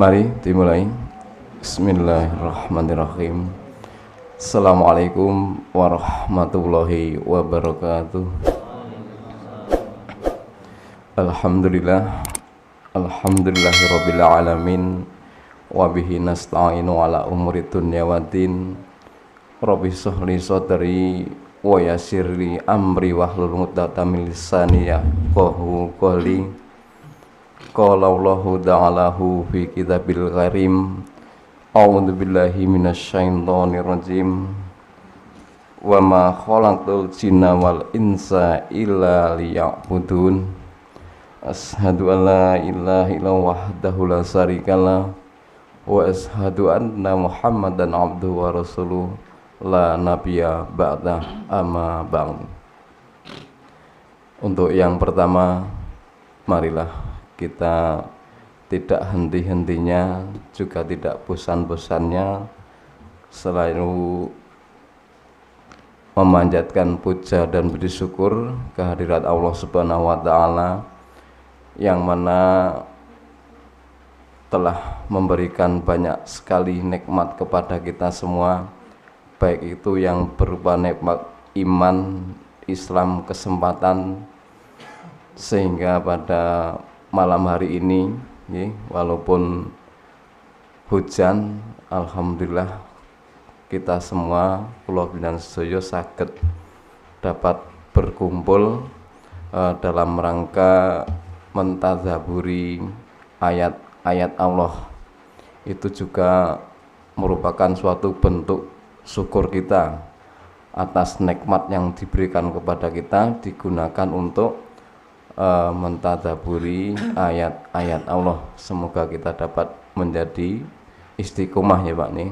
Mari dimulai. Bismillahirrahmanirrahim. Assalamualaikum warahmatullahi wabarakatuh. Alhamdulillah. Alhamdulillahirabbil alamin. Wa bihi nasta'inu ala umuri dunya waddin. Rabbi shrahli sadri wa yassirli amri wahlul 'uqdatam min lisani yafqahu qawli. Qala Allahu ta'alahu fi kitabil karim. A'udzu billahi minasyaitonir rajim. Wa ma khalaqtul jinna wal insa illa liya'budun. Asyhadu an la ilaha illallah wahdahu la syarikalah wa asyhadu anna Muhammadan abduhu wa rasuluh la nabiyya ba'da amma ba'd. Untuk yang pertama, marilah kita tidak henti-hentinya juga tidak bosan-bosannya selalu memanjatkan puja dan bersyukur kehadirat Allah Subhanahu wa taala yang mana telah memberikan banyak sekali nikmat kepada kita semua, baik itu yang berupa nikmat iman, Islam, kesempatan, sehingga pada malam hari ini walaupun hujan, alhamdulillah kita semua kula dan sedaya saged dapat berkumpul dalam rangka mentadzaburi ayat-ayat Allah. Itu juga merupakan suatu bentuk syukur kita atas nikmat yang diberikan kepada kita, digunakan untuk mentadaburi ayat-ayat Allah. Semoga kita dapat menjadi istiqomah ya Pak nih.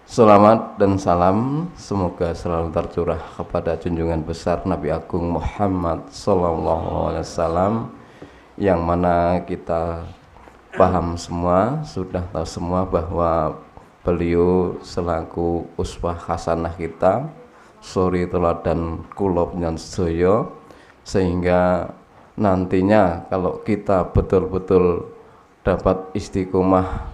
Selamat dan salam semoga selalu tercurah kepada junjungan besar Nabi Agung Muhammad sallallahu alaihi wasallam, yang mana kita paham semua, sudah tahu semua bahwa beliau selaku uswah hasanah kita, suri teladan kula panjenengan sedaya, sehingga nantinya kalau kita betul-betul dapat istiqomah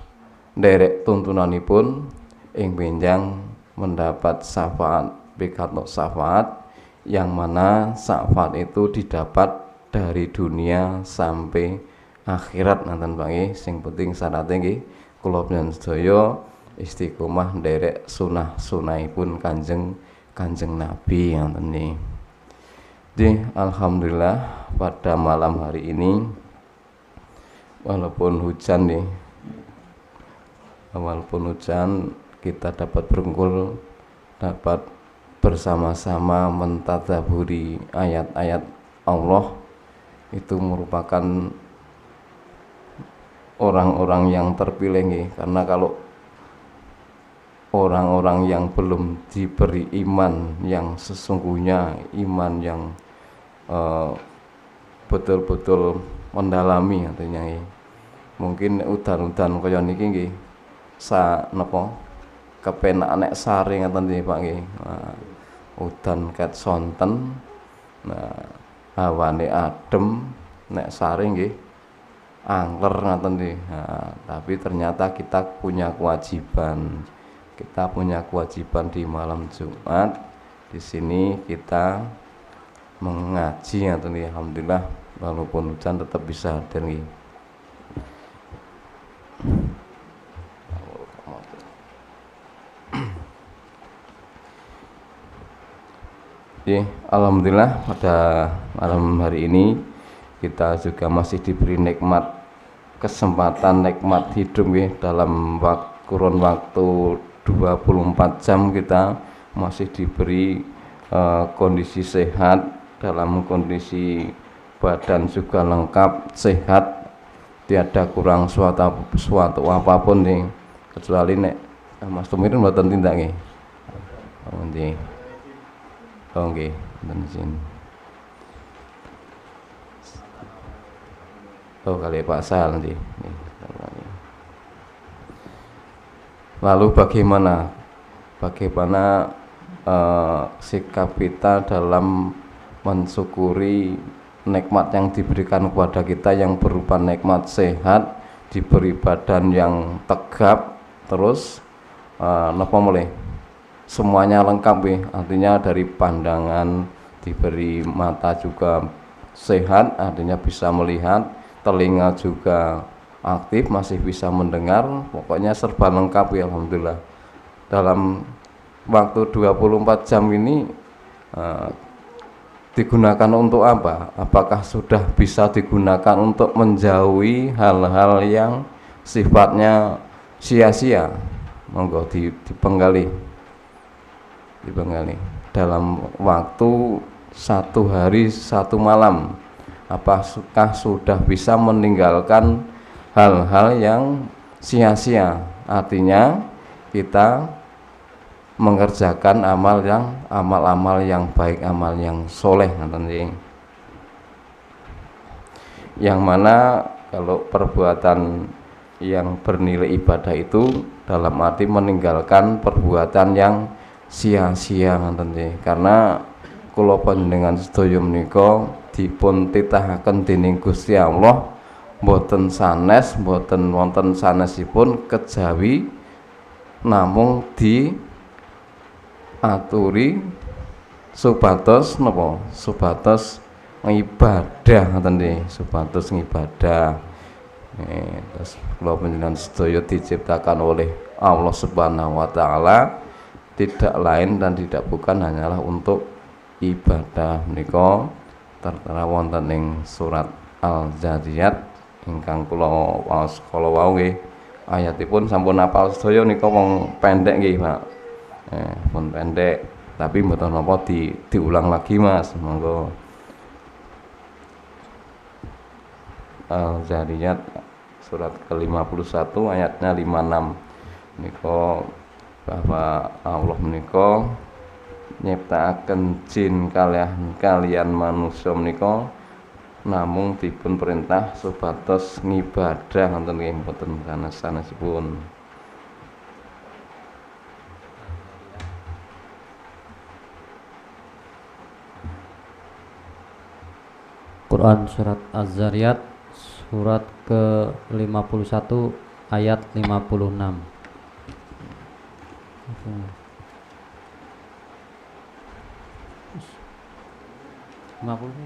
nderek tuntunanipun ing benjang mendapat syafaat, bikatuk syafaat, yang mana syafaat itu didapat dari dunia sampai akhirat nanten Pak. Sing penting syaratnya nggih kula panjenengan sedaya istiqomah nderek sunah-sunahipun Kanjeng Nabi ngoten niki. Jadi alhamdulillah pada malam hari ini walaupun hujan kita dapat berkumpul, dapat bersama-sama mentadaburi ayat-ayat Allah. Itu merupakan orang-orang yang terpilih karena kalau orang-orang yang belum diberi iman yang sesungguhnya, iman yang betul-betul mendalami artinya mungkin udan-udan kaya niki nggih napa kepenak nek sare ngaten nggih Pak nggih. Udan ket sonten, hawane adem, nek sare nggih angler ngaten nggih. Tapi ternyata kita punya kewajiban. Kita punya kewajiban di malam Jumat. Di sini kita mengaji ngaten nggih. Alhamdulillah walaupun hujan tetap bisa hadir nggih. Alhamdulillah pada malam hari ini kita juga masih diberi nikmat kesempatan, nikmat hidup dalam kurun waktu 24 jam kita masih diberi kondisi sehat, dalam kondisi badan juga lengkap, sehat, tiada kurang suatu apapun nih, kecuali nek Mas Tumirin mboten tindak nggih. Oh nggih. Oh nggih, bensin. Oh kali Pak Sal nanti. Lalu bagaimana sikap kita dalam mensyukuri nikmat yang diberikan kepada kita yang berupa nikmat sehat, diberi badan yang tegap, terus napa mulai semuanya lengkap ya, artinya dari pandangan diberi mata juga sehat, artinya bisa melihat, telinga juga aktif, masih bisa mendengar, pokoknya serba lengkap ya, alhamdulillah. Dalam waktu 24 jam ini digunakan untuk apa? Apakah sudah bisa digunakan untuk menjauhi hal-hal yang sifatnya sia-sia? Monggo dipenggali dalam waktu 1 hari 1 malam. Apakah sudah bisa meninggalkan hal-hal yang sia-sia? Artinya kita mengerjakan amal-amal yang baik, amal yang soleh, yang mana kalau perbuatan yang bernilai ibadah itu dalam arti meninggalkan perbuatan yang sia-sia, karena kula panjenengan sedaya menika dipun titahaken dening Gusti Allah mboten sanes, mboten wonten sanesipun kejawi namung diaturi supados napa? Supados ngibadah, ngoten nggih, supados ngibadah. Terus kula panjenengan sedaya diciptakan oleh Allah Subhanahu wa taala, tidak lain dan tidak bukan hanyalah untuk ibadah. Menika tertera wonten ing surat Al-Zariyat ingkang kula waos kala wau nggih. Ayatipun sampun hafal sedaya nika wong pendek nggih, Pak. Pun pendek, tapi mboten napa diulang lagi, Mas. Monggo. Al-Zariyat surat ke-51 ayatnya 56. Menika bahwa Allah menika nyiptakaken jin kalian manusia menika namung dipun perintah supados ngibadah, ngoten nggih, mboten sanes-sanesipun. Quran surat Az-Zariyat surat ke-51 ayat 56. 56.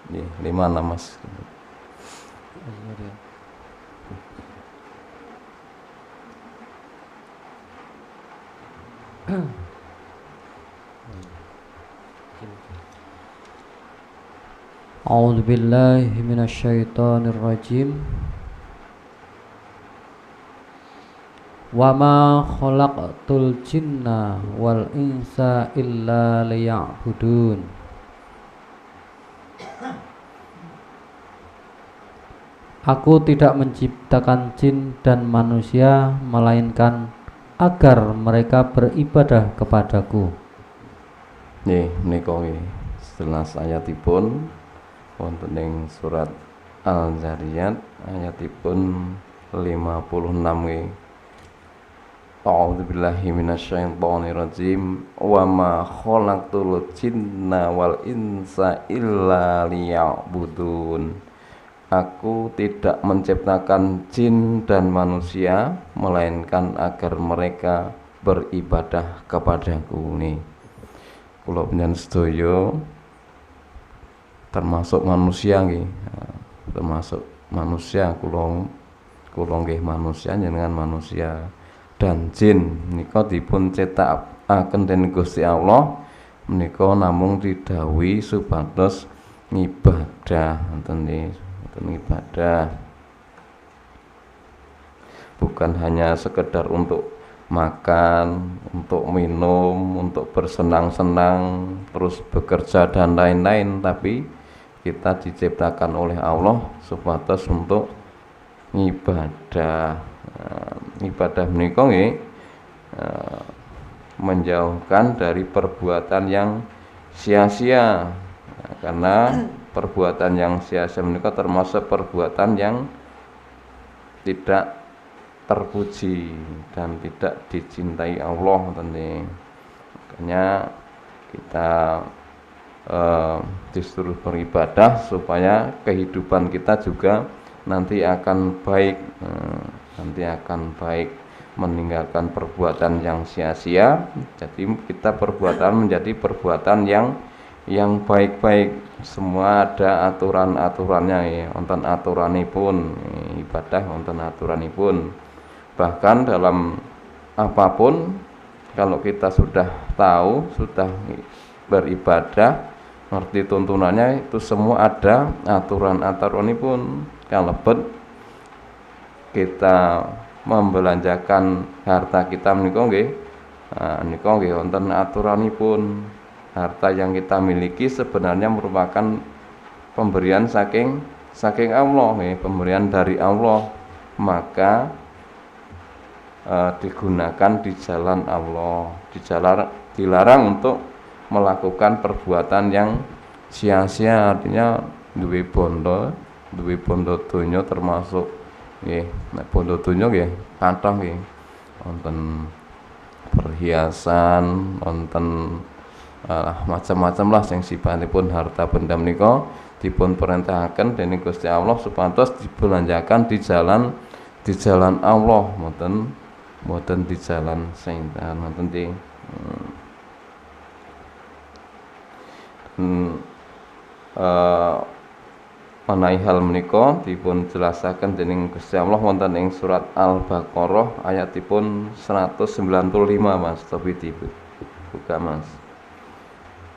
Nggih, 56, Mas. A'udzu billahi minasyaitonir rajim. Wa ma khalaqtul jinna wal insa illa liya'budun. Aku tidak menciptakan jin dan manusia melainkan agar mereka beribadah kepadaku. Nggih, menika nggih setelah ayatipun wonten ing surat Al-Zariyat ayatipun 56 nggih. A'udzubillahi minasyaitonirrajim. Wa ma khalaqtul jinna wal insa illa liya'budun. Aku tidak menciptakan jin dan manusia melainkan agar mereka beribadah kepadaku. Nih kula panjenengan sedaya termasuk manusia nggih, termasuk manusia, kula nggih manusia, jenengan manusia, dan jin menika dipun cetakaken dening Gusti Allah menika namung didhawuhi supados ngibadah, ngoten nggih, ibadah, bukan hanya sekedar untuk makan, untuk minum, untuk bersenang-senang, terus bekerja dan lain-lain, tapi kita diciptakan oleh Allah supados untuk ibadah. Ibadah menika nggih menjauhkan dari perbuatan yang sia-sia, karena perbuatan yang sia-sia menika termasuk perbuatan yang tidak terpuji dan tidak dicintai Allah, makanya kita disuruh beribadah supaya kehidupan kita juga nanti akan baik, meninggalkan perbuatan yang sia-sia. Jadi kita perbuatan menjadi perbuatan yang baik-baik. Semua ada aturan-aturannya ya, wonten aturanipun ibadah, wonten aturanipun. Bahkan dalam apapun kalau kita sudah tahu, sudah beribadah, ngerti tuntunannya, itu semua ada aturan-aturanipun. Kalebet kita membelanjakan harta kita menika nggih, nika nggih wonten aturanipun. Harta yang kita miliki sebenarnya merupakan pemberian saking Allah, pemberian dari Allah, maka digunakan di jalan Allah. Dilarang untuk melakukan perbuatan yang sia-sia, artinya duwe bondo donya, termasuk nggih, nek bondo donya nggih kathah nggih, wonten perhiasan, wonten macam-macam lah yang sifatipun harta benda menika dipun perintahaken dening Gusti Allah supados dibelanjakan di jalan Allah, mboten di jalan setan, mboten di menawi hal menika dipun jelasaken dening Gusti Allah wonten ing surat Al-Baqarah ayatipun 195 Mas, tapi dibuka Mas.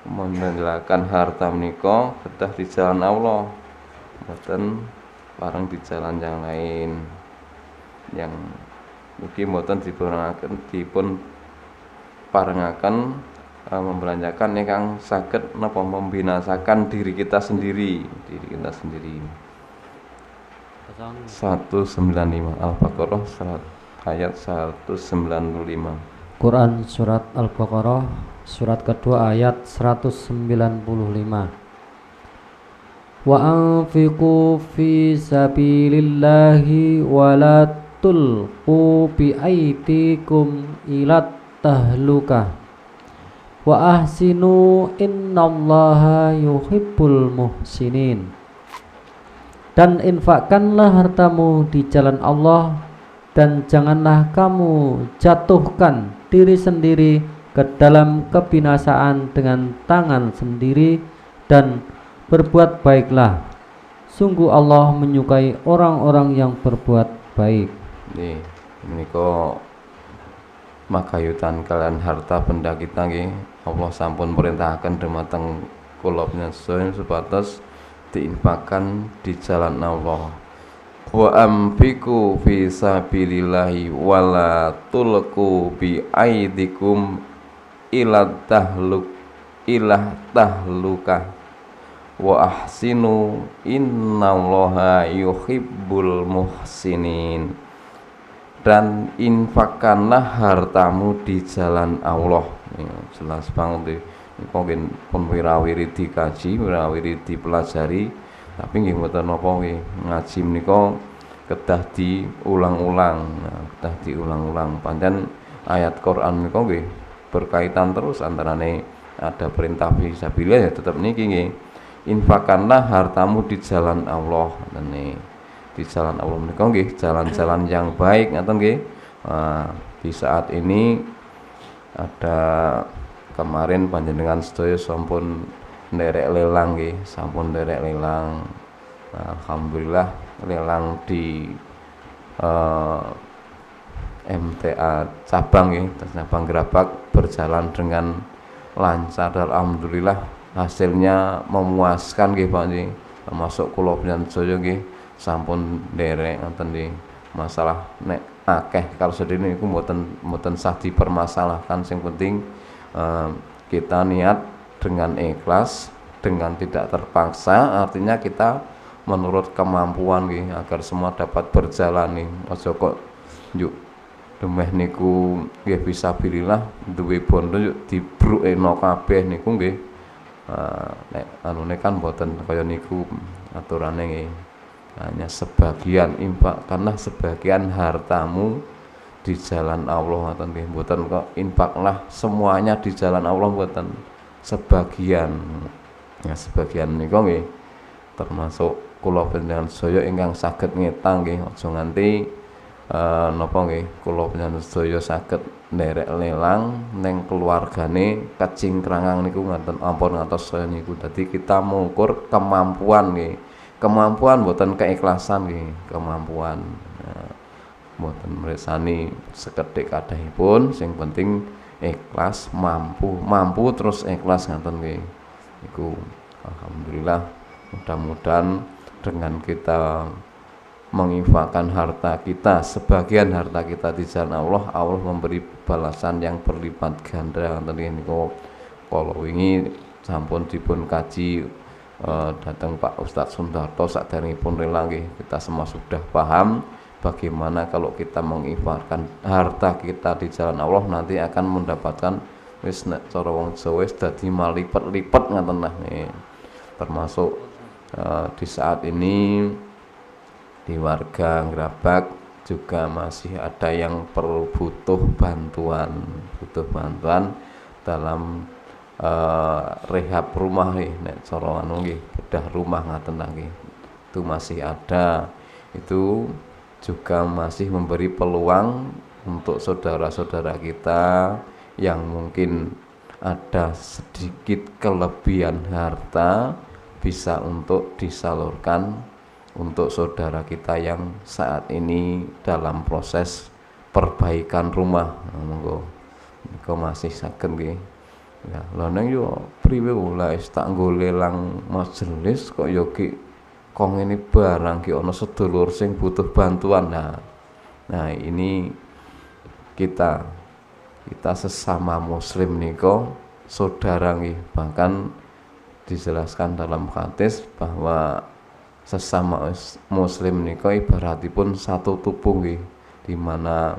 Menjelakan harta menika kedah di jalan Allah, mboten bareng di jalan yang lain, yang mugi mboten dipun parengaken membelanjakan ingkang saged napa membinasakan diri kita sendiri. 195 Al-Baqarah ayat 195. Quran surat Al-Baqarah surat kedua ayat 195. Wa anfiqu fi sabilillahi wa la tulqu bi aydikum ilat tahlukah wa ahsinu innallaha yuhibbul muhsinin. Dan infakkanlah hartamu di jalan Allah, dan janganlah kamu jatuhkan diri sendiri ke dalam kebinasaan dengan tangan sendiri, dan berbuat baiklah. Sungguh Allah menyukai orang-orang yang berbuat baik. Nggih, menika makayutan kalian harta benda kita nggih. Allah sampun perintahaken dhumateng kula panjenengan supados diinfakkan di jalan Allah. Wa amfiku fi sabilillahi wala tulqu bi aidikum ilah tahlukah wa ahsinu innallaha yuhibbul muhsinin. Dan infakkanlah hartamu di jalan Allah. Jelas banget nggih, pun wirawiri dikaji, wirawiri dipelajari, tapi nggih mboten napa nggih, ngaji menika kedah diulang-ulang. Pancen ayat Quran menika nggih berkaitan terus antarane ada perintah fisabilillah ya tetep niki nggih. Infakkanlah hartamu di jalan Allah. Di jalan Allah menika nggih jalan-jalan yang baik ngaten nggih. Di saat ini ada kemarin panjenengan sedaya sampun nderek lelang nggih, sampun nderek lelang. Alhamdulillah lelang di MTA cabang nggih, cabang Gerabak berjalan dengan lancar. Alhamdulillah hasilnya memuaskan nggih Pak nggih. Termasuk kula panjenengan nggih sampun nderek ngoten nggih. Masalah nek akeh kalau sedene niku mboten sah dipermasalahkan, sing penting kita niat dengan ikhlas, dengan tidak terpaksa, artinya kita menurut kemampuan nggih agar semua dapat berjalan nih. Aja kok yuk demeh niku nggih fisabilillah duwe bondo yuk dibrukno kabeh niku nggih. Nek anune kan mboten kaya niku aturane nggih. Hanya sebagian infak, karena sebagian hartamu di jalan Allah ngoten nggih, mboten kok infaklah semuanya di jalan Allah, mboten, sebagian. Ya sebagian menika nggih termasuk kula panjenengan sedaya ingkang saged ngetang nggih aja nganti napa nggih kula panjenengan sedaya saged nderek lelang ning keluargane kecingkrangan niku ngaten ampun ngantos saya niku. Dadi kita mengukur kemampuan nggih. Kemampuan mboten keikhlasan nggih, kemampuan. Mboten mirsani sekedhik kadahipun, sing penting ikhlas, mampu terus ikhlas ngaten nggih. Iku alhamdulillah, mudah-mudahan dengan kita menginfakkan harta kita, sebagian harta kita di jalan Allah, Allah memberi balasan yang berlipat ganda. Ngoten niku kala wingi sampun dipun kaji datang Pak Ustadz Sundarto saderengipun rela nggih, kita semua sudah paham bagaimana kalau kita menginfakkan harta kita di jalan Allah nanti akan mendapatkan wis nek cara wong Jawa wis dadi malipat-lipat ngaten lah nih. Termasuk di saat ini di warga Ngrabak juga masih ada yang perlu butuh bantuan dalam rehab rumah nih, nek cara anu nggih bedah rumah ngaten nggih. Itu masih ada, itu juga masih memberi peluang untuk saudara-saudara kita yang mungkin ada sedikit kelebihan harta bisa untuk disalurkan untuk saudara kita yang saat ini dalam proses perbaikan rumah. Monggo niku masih saged nggih. Ya, lha nang yo priwe ula wis tak nggo lelang majelis kok yo ki kok ngene barang ki ana sedulur sing butuh bantuan. Nah ini kita sesama muslim niko saudara nggih, bahkan dijelaskan dalam hadis bahwa sesama muslim niko ibaratipun satu tubuh nggih, di mana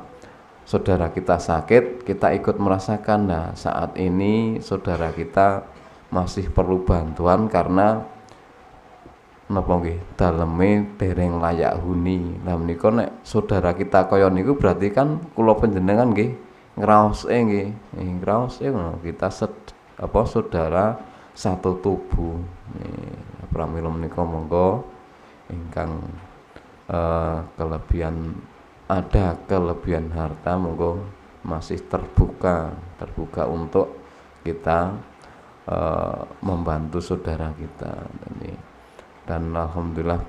saudara kita sakit kita ikut merasakan. Nah saat ini saudara kita masih perlu bantuan karena napa nggih daleme dereng layak huni. Lah menika nek saudara kita kaya niku berarti kan kula panjenengan nggih ngraose nggih, ngraose kita saudara satu tubuh. Pramila menika monggo ingkang kelebihan harta monggo masih terbuka untuk kita membantu saudara kita. Dan alhamdulillah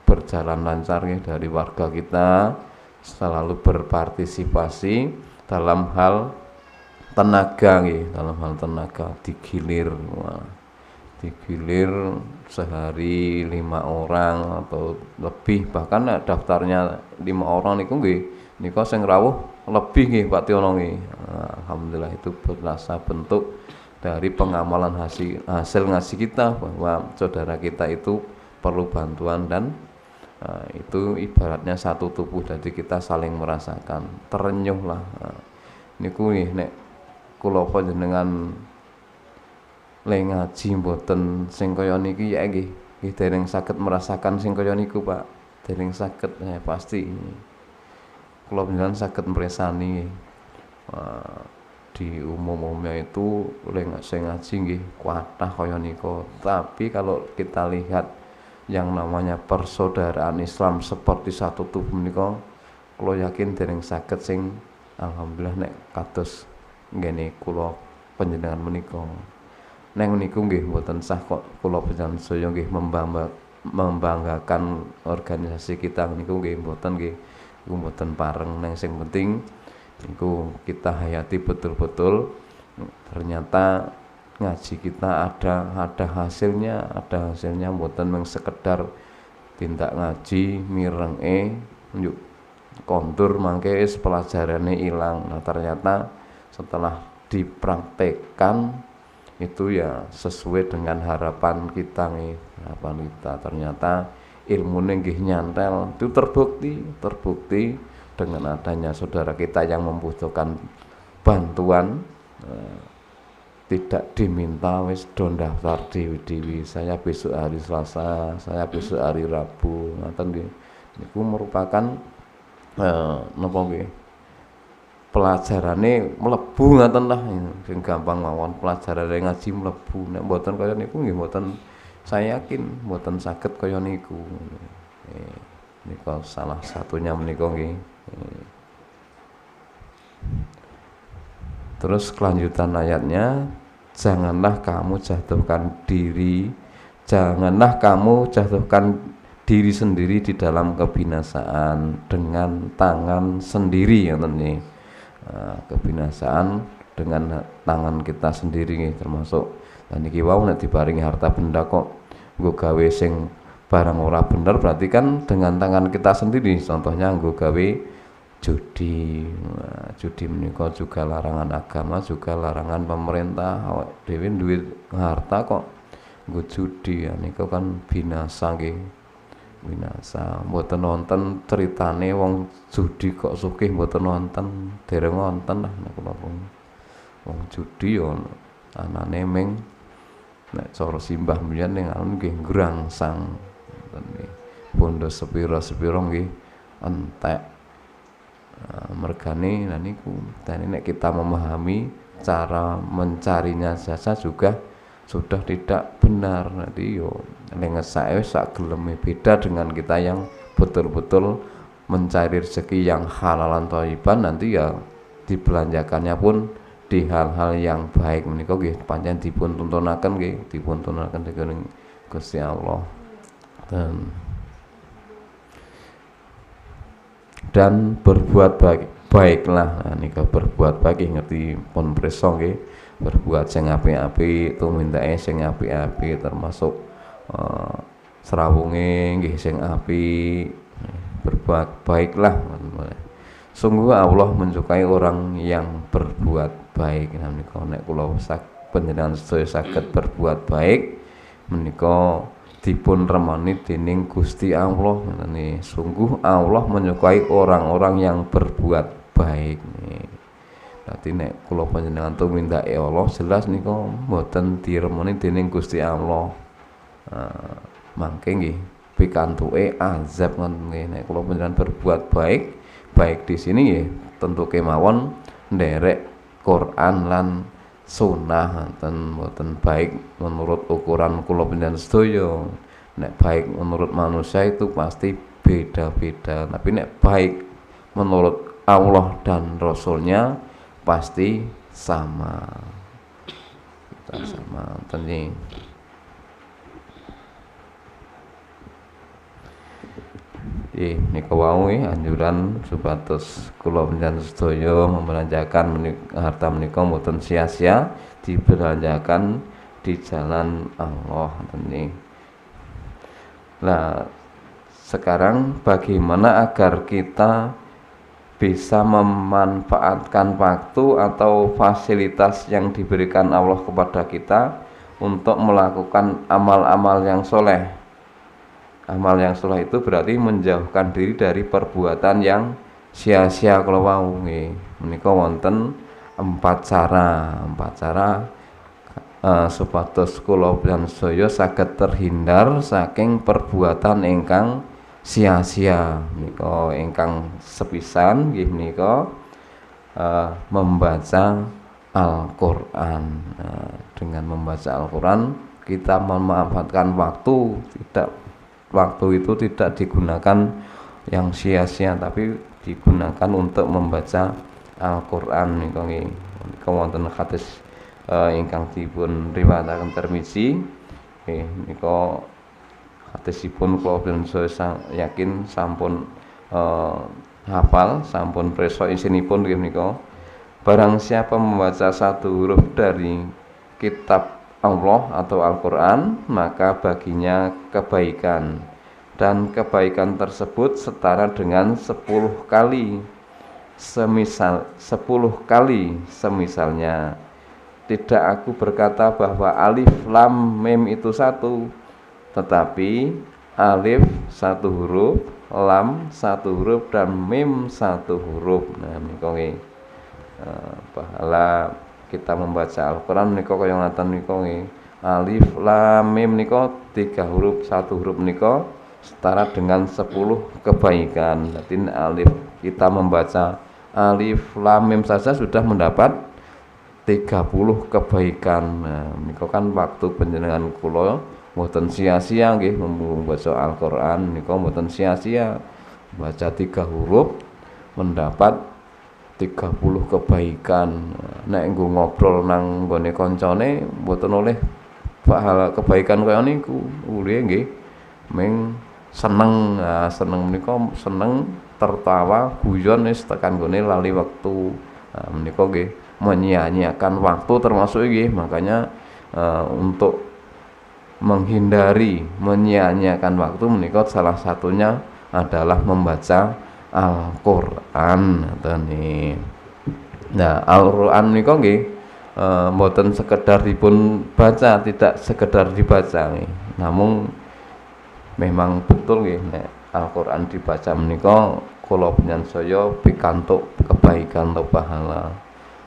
berjalan lancar ya, dari warga kita selalu berpartisipasi dalam hal tenaga digilir sehari 5 orang atau lebih, bahkan daftarnya 5 orang niku nggih nika sing rawuh lebih nggih Pak Tiono nggih. Alhamdulillah itu berasa bentuk dari pengamalan hasil ngaji kita bahwa saudara kita itu perlu bantuan dan itu ibaratnya satu tubuh, jadi kita saling merasakan, terenyuh lah. Niku nggih nek kula panjenengan le ngaji mboten sing kaya niki ya nggih dereng saged merasakan sing kaya niku Pak, dereng saged pasti kula panjenengan saged mresani di umumnya itu sing ngaji nggih kuatah kaya nika. Tapi kalau kita lihat yang namanya persaudaraan Islam seperti satu tubuh menika, kula yakin dereng saged sing alhamdulillah nek kados ngene kula panjenengan menika. Neng niku nggih mboten sah kok kula panjenengan saya nggih membanggakan organisasi kita niku nggih mboten nggih. Iku mboten pareng, neng sing penting niku kita hayati betul-betul. Ternyata ngaji kita ada hasilnya mboten mung sekedar tindak ngaji mirenge njuk kondur mangke wis pelajarane ilang. Nah ternyata setelah dipraktekkan itu ya sesuai dengan harapan kita nih, ternyata ilmune nggih nyantel. Itu terbukti dengan adanya saudara kita yang membutuhkan bantuan, tidak diminta wis do daftar dewi-dewi, saya besok hari Selasa, saya besok hari Rabu, ngoten nggih. Niku merupakan napa nggih pelajarane mlebu ngaten lah, sing gampang mawon pelajarane ngaji mlebu. Nek mboten kaya niku nggih mboten, saya yakin mboten saged kaya niku. Nika salah satunya menika nggih. Terus kelanjutan ayatnya, janganlah kamu jatuhkan diri sendiri di dalam kebinasaan dengan tangan sendiri, ngoten nggih. Kebinasaan dengan tangan kita sendiri nggih, termasuk lan iki wau nek diparingi harta benda kok nggo gawe sing barang ora bener, berarti kan dengan tangan kita sendiri. Contohnya nggo gawe judi. Judi menika juga larangan agama, juga larangan pemerintah. Awak dhewe duwe harta kok nggo judi, niku kan binasa nggih. Binasa. Mboten wonten ceritane wong judi kok sugih, mboten wonten, dereng wonten lah nek kula wong judi yo anane ming nek cara simbah mbiyen ning alun nggih ngrangsang. Bondo sepiro-sepiro nggih entek. Mergane niku nek kita memahami cara mencarinya saja juga sudah tidak benar. Nanti yo lengesake sak geleme, beda dengan kita yang betul-betul mencari rezeki yang halalan thayyiban, nanti ya dibelanjakannya pun di hal-hal yang baik. Menika nggih pancen dipun tuntunaken nggih, dipun tuntunaken dening Gusti Allah. Dan berbuat baiklah. Nah, nika berbuat baik ngerti pun preso nggih, berbuat sing apik-apik, tumindake sing apik-apik, termasuk serawunge nggih sing apik. Berbuat baiklah. Sungguh Allah menyukai orang yang berbuat baik. Nah menika nek kula panjenengan sedaya saged berbuat baik menika dipun remani dening Gusti Allah. Ngene, sungguh Allah menyukai orang-orang yang berbuat baik. Dadi nek kula panjenengan tumindake Allah, jelas nika mboten diremeni dening Gusti Allah. Mangke nggih pikantuke azab ngoten nggih. Nek kula panjenengan berbuat baik di sini nggih tentu kemawon nderek Quran lan sunnah, mboten baik menurut ukuran kula panjenengan sedaya. Nek baik menurut manusia itu pasti beda-beda, tapi nek baik menurut Allah dan Rasulnya pasti sama. Kita sama teni. Nika wau anjuran supados kula panjenengan sedaya membelanjakan harta menika mboten sia-sia, dibelanjakan di jalan Allah teni. Nah, sekarang bagaimana agar kita bisa memanfaatkan waktu atau fasilitas yang diberikan Allah kepada kita untuk melakukan amal-amal yang soleh. Amal yang soleh itu berarti menjauhkan diri dari perbuatan yang sia-sia. Kalau wau nggih menika wonten 4 cara supados kula lan saya saged terhindar saking perbuatan ingkang sia-sia. Menika ingkang sepisan nggih menika membaca Al-Qur'an. Dengan membaca Al-Qur'an kita memanfaatkan waktu itu tidak digunakan yang sia-sia, tapi digunakan untuk membaca Al-Qur'an. Menika nggih wonten hadis ingkang dipun riwayataken Tirmizi. Menika hadisipun kula saya yakin sampun hafal, sampun preso isinipun nggih menika. Barang siapa membaca satu huruf dari kitab Allah atau Al-Qur'an, maka baginya kebaikan, dan kebaikan tersebut setara dengan 10 kali semisalnya tidak aku berkata bahwa alif lam mim itu satu, tetapi alif satu huruf, lam satu huruf, dan mim satu huruf. Nah menika nggih pahala kita membaca Al-Qur'an menika kaya ngaten menika nggih. Alif lam mim menika 3 huruf, 1 huruf menika setara dengan 10 kebaikan. Berarti alif kita membaca alif lam mim saja sudah mendapat 30 kebaikan. Nah, niku kan waktu panjenengan kula mboten sia-sia nggih membaca Al-Qur'an, niku mboten sia-sia. Baca 3 huruf mendapat 30 kebaikan. Nek nggo ngobrol nang nggone kancane mboten oleh pahala kebaikan kaya niku. Ule nggih ming seneng. Nah, seneng menika seneng tertawa guyon wis tekan nggone lali wektu. Nah, menika nggih menyia-nyiakan waktu termasuk nggih, makanya untuk menghindari menyia-nyiakan waktu menika salah satunya adalah membaca Al-Qur'an. Nah, Al-Qur'an menika nggih mboten sekedar dipun baca, tidak sekedar dibaca nggih. Namun memang betul nggih nek Al-Qur'an dibaca menika kula panjenengan pikantuk kebaikan atau pahala.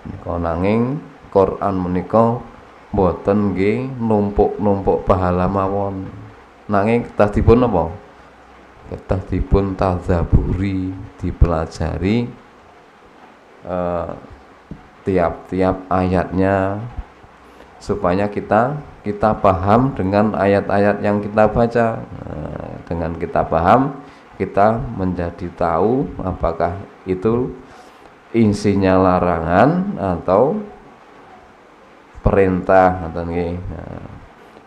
Menika nanging Quran menika mboten nggih numpuk-numpuk pahala mawon. Nanging kedah dipun napa? Kedah dipun tadzaburi, dipelajari tiap-tiap ayatnya supaya kita paham dengan ayat-ayat yang kita baca. Dengan kita paham, kita menjadi tahu apakah itu isinya larangan atau perintah ngoten nggih.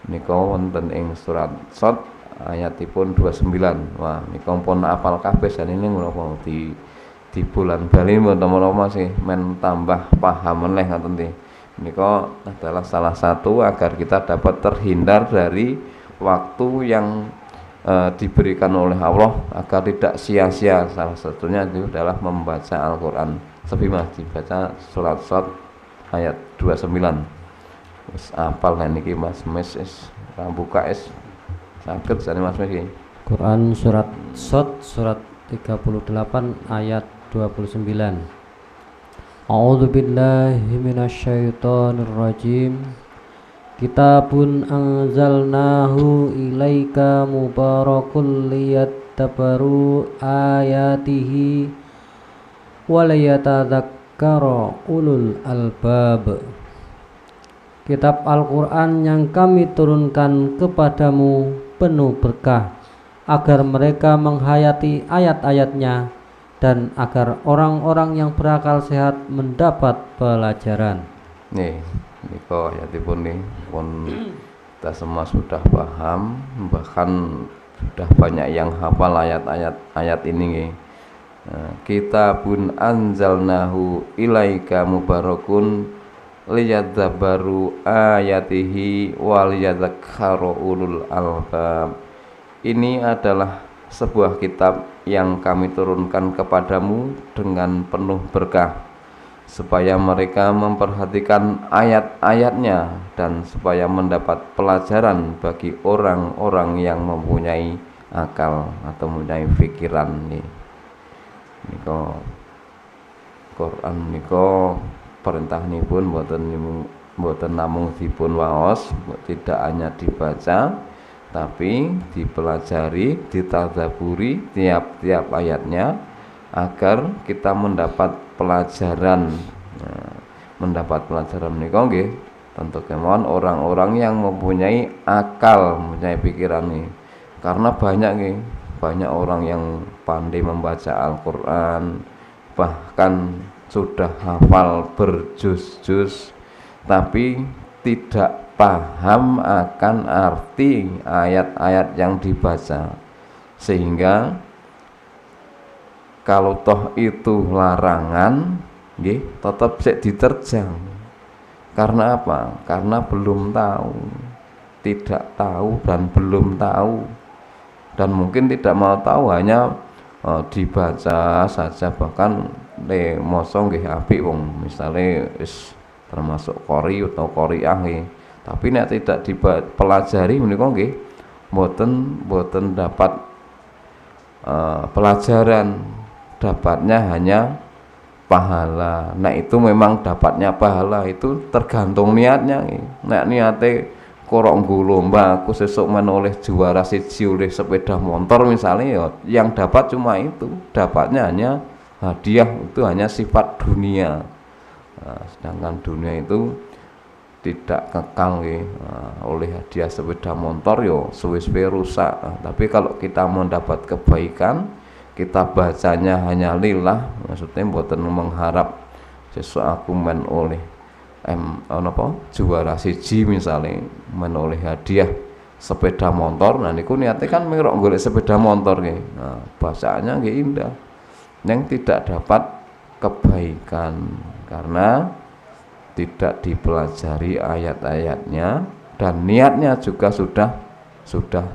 Nika wonten ing surat Shad ayatipun 29. Wah, nika pun apal kabeh sanene menapa di bulan Bali menapa sih men tambah paham meneh ngoten nggih. Nika adalah salah satu agar kita dapat terhindar dari waktu yang diberikan oleh Allah agar tidak sia-sia. Salah satunya itu adalah membaca Al-Qur'an. Sepi Mas dibaca surat Shad ayat 29. Wis apal kan niki Mas Mes is buka is saged jane Mas Mes iki. Quran surat Shad surat 38 ayat 29. A'udzu billahi minasyaitonir rajim. Kitabun anzalnahu ilaika mubarakul liyattabaru ayatihi walayatadzakkara ulul albab. Kitab Al-Qur'an yang kami turunkan kepadamu penuh berkah agar mereka menghayati ayat-ayatnya dan agar orang-orang yang berakal sehat mendapat pelajaran. Nih, niko ayatipun nih pun kita semua sudah paham, bahkan sudah banyak yang hafal ayat ini nih. Kitabun anzalnahu ilaika mubarakun liyadzabaru ayatihi waliyadzakkaru ulul albab. Ini adalah sebuah kitab yang kami turunkan kepadamu dengan penuh berkah supaya mereka memperhatikan ayat-ayatnya dan supaya mendapat pelajaran bagi orang-orang yang mempunyai akal atau mempunyai pikiran nih. Niko Quran niko perintah nipun mboten namung dipun waos, tidak hanya dibaca tapi dipelajari, ditadzaburi tiap-tiap ayatnya agar kita mendapat pelajaran. Mendapat pelajaran niko nggih tentu kemawon orang-orang yang mempunyai akal, mempunyai pikiran nih. Karena banyak orang yang pandai membaca Al-Qur'an, bahkan sudah hafal berjuz-juz tapi tidak paham akan arti ayat-ayat yang dibaca, sehingga kalau toh itu larangan nggih tetap sik diterjang. Karena apa? Karena belum tahu, tidak tahu dan belum tahu, dan mungkin tidak mau tahu, hanya dibaca saja. Bahkan mosong nggih apik wong misale wis termasuk qori atau qoriah nggih, tapi nek tidak dipelajari menika nggih mboten dapat pelajaran, dapatnya hanya pahala. Nah itu memang dapatnya pahala itu tergantung niatnya nggih. Nek niate korok nggo lomba aku sesuk menoleh juara siji oleh sepeda motor misalnya, ya yang dapat cuma itu, dapatnya hadiah itu hanya sifat dunia. Sedangkan dunia itu tidak kekal oleh hadiah sepeda motor yo suwe-suwe rusak. Tapi kalau kita mendapat kebaikan, kita bacanya hanya lillah, maksudnya mboten mengharap sesuatu men oleh juara siji misalnya menoleh hadiah sepeda motor. Nah niku niate kan mirok golek sepeda motor nggih. Nah, bacaannya nggih indah. Yang tidak dapat kebaikan karena tidak dipelajari ayat-ayatnya dan niatnya juga sudah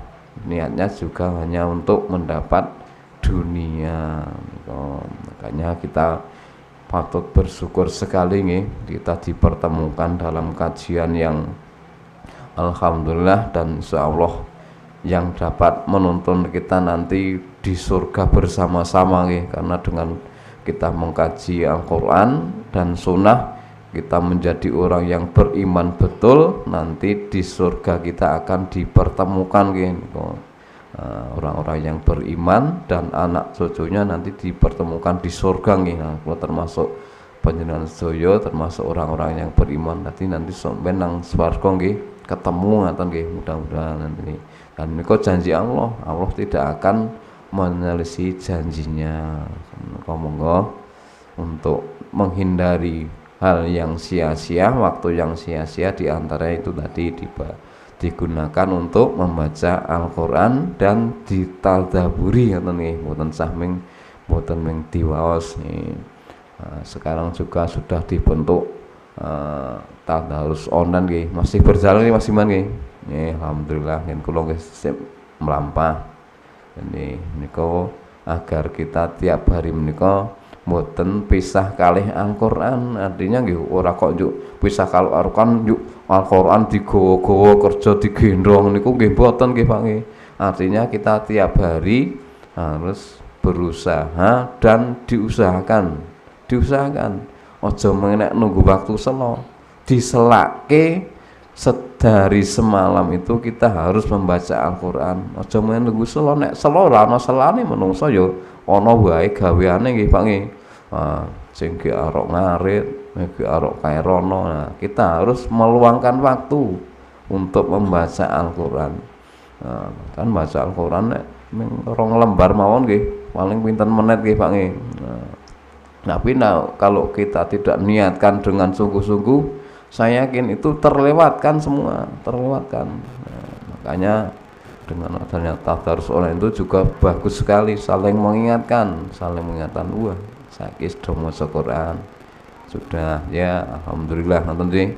niatnya juga hanya untuk mendapat dunia. Makanya kita patut bersyukur sekali nih kita dipertemukan dalam kajian yang alhamdulillah dan insyaallah yang dapat menuntun kita nanti di surga bersama-sama nih, karena dengan kita mengkaji Al-Quran dan Sunnah kita menjadi orang yang beriman betul, nanti di surga kita akan dipertemukan gitu. Orang-orang yang beriman dan anak cucunya nanti dipertemukan di surga gitu. Nah, termasuk panjenengan sedaya termasuk orang-orang yang beriman nanti sampai nang swarga nggih ketemu ngaten nggih, mudah-mudahan nanti. Dan niku janji Allah tidak akan menyelesaikan janjinya. Monggo untuk menghindari hal yang sia-sia, waktu yang sia-sia, diantara itu tadi digunakan untuk membaca Al-Quran dan ditadaburi ngoten nggih, mboten sahming mboten ming diwaos nih. Sekarang juga sudah dibentuk tadarus online nggih, masih berjalan nggih Mas Iman nggih. Alhamdulillah yen kula nggih sip mlampah. Ini menika agar kita tiap hari menika mboten pisah kalih Al-Qur'an. Artinya nggih ora kok njuk pisah kalau Al-Qur'an njuk Al-Qur'an digawa-gawa kerja digendong niku nggih mboten nggih Pak nggih. Artinya kita tiap hari harus berusaha dan diusahakan. Aja mengenek nunggu waktu selo. Diselake sedari semalam itu kita harus membaca Al-Qur'an. Aja menunggu selo, nek selo ora ana selane menungso ya ana wae gaweane nggih Pak nggih. Sing ki arok ngarit, ki arok kae rono. Nah, kita harus meluangkan waktu untuk membaca Al-Qur'an. Kan baca Al-Qur'an nek ming 2 lembar mawon nggih, paling pinten menit nggih Pak nggih. Tapi kalau kita tidak niatkan dengan sungguh-sungguh, saya yakin itu terlewatkan semua, makanya dengan adanya tadarus online itu juga bagus sekali, saling mengingatkan. Wah, saiki sudah maca Quran sudah ya, alhamdulillah nonton sih.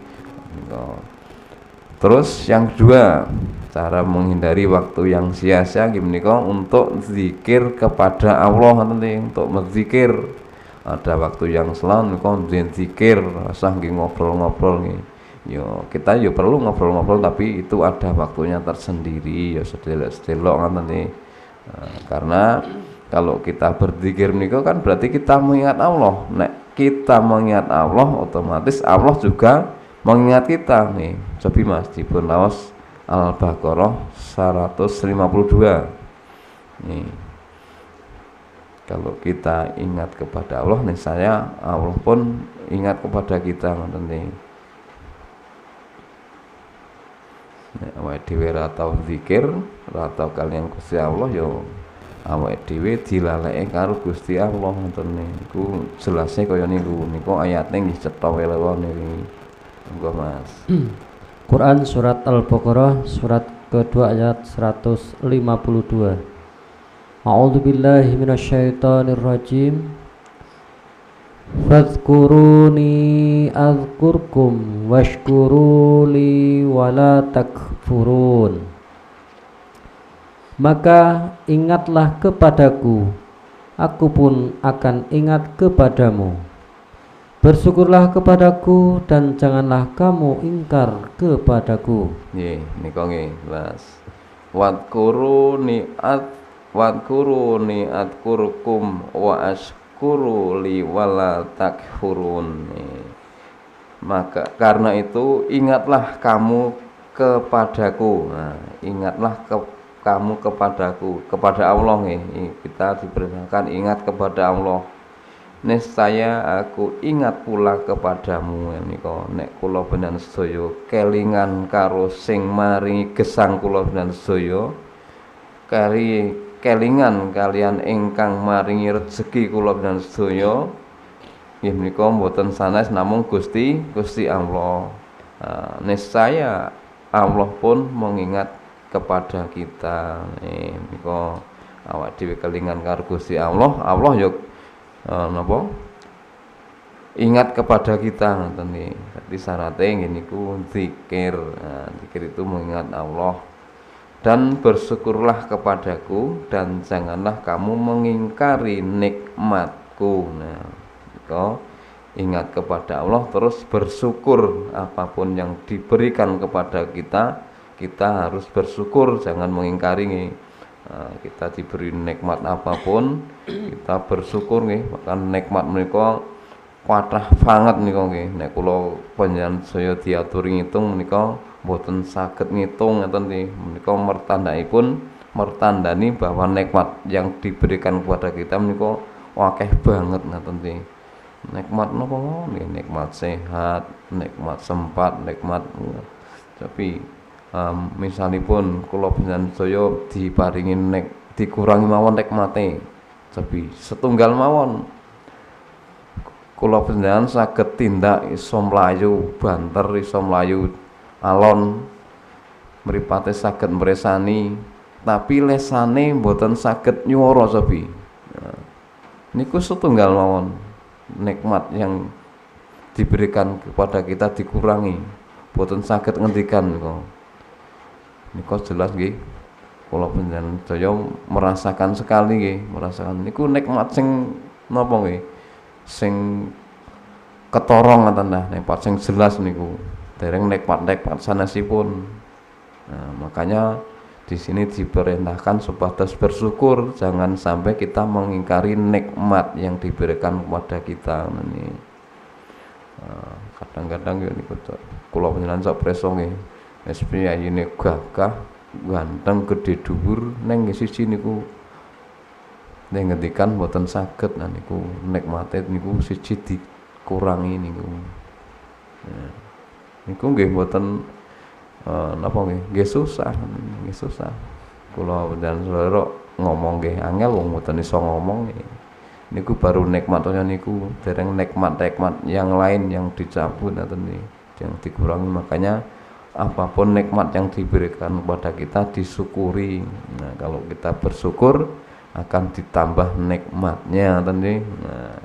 Terus yang kedua, cara menghindari waktu yang sia-sia gimana untuk zikir kepada Allah, untuk berzikir. Ada waktu yang selan kok zikir, rasa nggih ngobrol-ngobrol nggih. Yo kita yo perlu ngobrol-ngobrol, tapi itu ada waktunya tersendiri, ya sedelok-sedelok ngoten nih. Karena kalau kita berzikir niku kan berarti kita mengingat Allah. Nek kita mengingat Allah, otomatis Allah juga mengingat kita nih. Cobi Mas dipun laos Al-Baqarah 152. Nih. Kalau kita ingat kepada Allah nih, Allah pun ingat kepada kita ngoten nih. Nek awake dhewe ra tau zikir, ra tau kaliyan Gusti Allah yo awake dhewe dilaleke karo Gusti Allah ngoten niku. Jelasnya kaya niku ayate nggih cetha welewon niki. Monggo Mas. Quran surat Al-Baqarah surat kedua ayat 152. A'udzu billahi minasyaitonir rajim. Fadhkuruni adzkurkum washkuruli wala takfurun. Maka ingatlah kepadaku, aku pun akan ingat kepadamu. Bersyukurlah kepadaku dan janganlah kamu ingkar kepadaku. Nggih, nika nggih, Mas. Wadkuruni adkurkum wa ashkuru li wala takfurun. Maka karena itu ingatlah kamu kepadaku. Nah, ingatlah kamu kepadaku, kepada Allah nih. Kita diperintahkan ingat kepada Allah. Niscaya aku ingat pula kepadamu menika nek kula panjenengan sedaya kelingan karo sing maringi gesang kula panjenengan sedaya kari kelingan kalian ingkang maringi rezeki kula panjenengan sedaya nggih menika mboten sanes namung Gusti Allah. Niscaya Allah pun mengingat kepada kita. Menika awak dhewe kelingan karo Gusti Allah, Allah yo napa ingat kepada kita ngoten nggih. Dadi syaratnya ngene niku zikir. Zikir itu mengingat Allah. Dan bersyukurlah kepadaku dan janganlah kamu mengingkari nikmatku. Nah, menika ingat kepada Allah terus bersyukur apapun yang diberikan kepada kita, kita harus bersyukur, jangan mengingkari nih. Kita diberi nikmat apapun kita bersyukur nih, bahkan nikmat menika kathah banget nika nggih. Nek kula panjenengan saya diaturi ngitung menika mboten saged ngitung ngoten nggih. Menika mertandani bahwa nikmat yang diberikan kepada kita menika akeh banget ngoten nggih. Nikmat napa nggih? Nikmat sehat, nikmat sempat, nikmat tapi misalipun kula panjenengan saya diparingi dikurangi mawon nikmate tapi setunggal mawon kula panjenengan saged tindak iso mlayu banter, iso mlayu alon, mripate saged mresani tapi lesane mboten saged nyuwara sapi. Niku setunggal mawon nikmat yang diberikan kepada kita dikurangi, mboten saged ngendikan niku jelas nggih. Kula panjenengan saya merasakan sekali nggih, merasakan niku nikmat sing napa nggih? Sing ketorong ngoten nah, nikmat sing jelas niku. Dereng nikmat-nikmat sanesipun. Nah, makanya di sini diperintahkan supados bersyukur, jangan sampai kita mengingkari nikmat yang diberikan kepada kita. Kadang-kadang ya niku kula panjenengan sok preso nggih. Wis priyayine gagah, ganteng, gedhe dhuwur ning siji niku ning ngendikan mboten saged niku nikmate niku siji dikurangi niku. Niku nggih mboten napa nggih susah. Kula panjenengan saudara ngomong nggih angel wong mboten iso ngomong niku baru nikmatnya niku, dereng nikmat-nikmat yang lain yang dicabut ngoten nggih, yang dikurangi. Makanya apapun nikmat yang diberikan kepada kita disyukuri. Nah, kalau kita bersyukur akan ditambah nikmatnya ngoten nggih. Nah,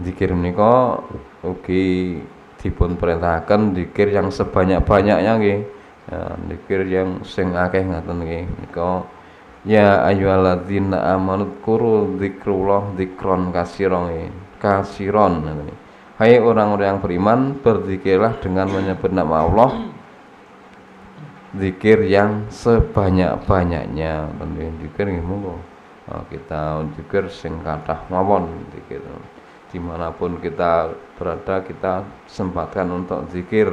zikir menika ugi dipun perintahaken zikir yang sebanyak-banyaknya nggih. Zikir yang sing akeh ngoten nggih. Menika ya ayyuhalladzina amanu dzkuru dzikrullah dzikron kasiron. Hai orang-orang yang beriman, berzikirlah dengan menyebut nama Allah, zikir yang sebanyak-banyaknya. Zikir nggih monggo kita zikir sing kathah mawon zikir. Dimanapun kita berada kita sempatkan untuk zikir.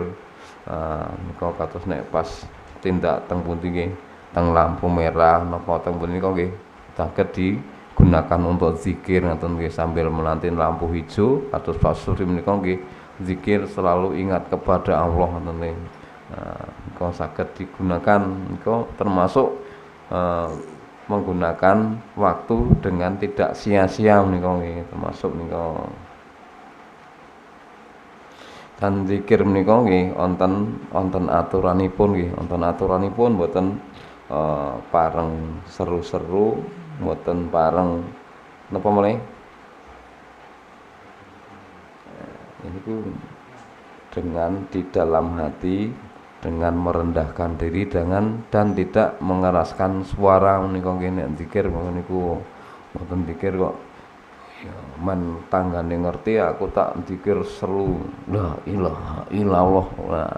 Menika kados nek pas tindak teng pundi nggih, teng lampu merah napa teng punika nggih saged digunakan untuk zikir ngoten nggih, sambil melantin lampu hijau kados pasuri menika nggih zikir selalu ingat kepada Allah ngoten nggih. Menika saged digunakan, menika termasuk menggunakan waktu dengan tidak sia-sia menika nggih, termasuk menika. Dan zikir menika nggih wonten aturanipun nggih, wonten aturanipun mboten pareng seru-seru, mboten pareng napa meneh niku dengan di dalam hati, dengan merendahkan diri dan tidak mengeraskan suara menika nggih. Nek zikir niku mboten zikir kok ya men tanggane ngerti aku tak zikir seru la ilaha illallah. Nah,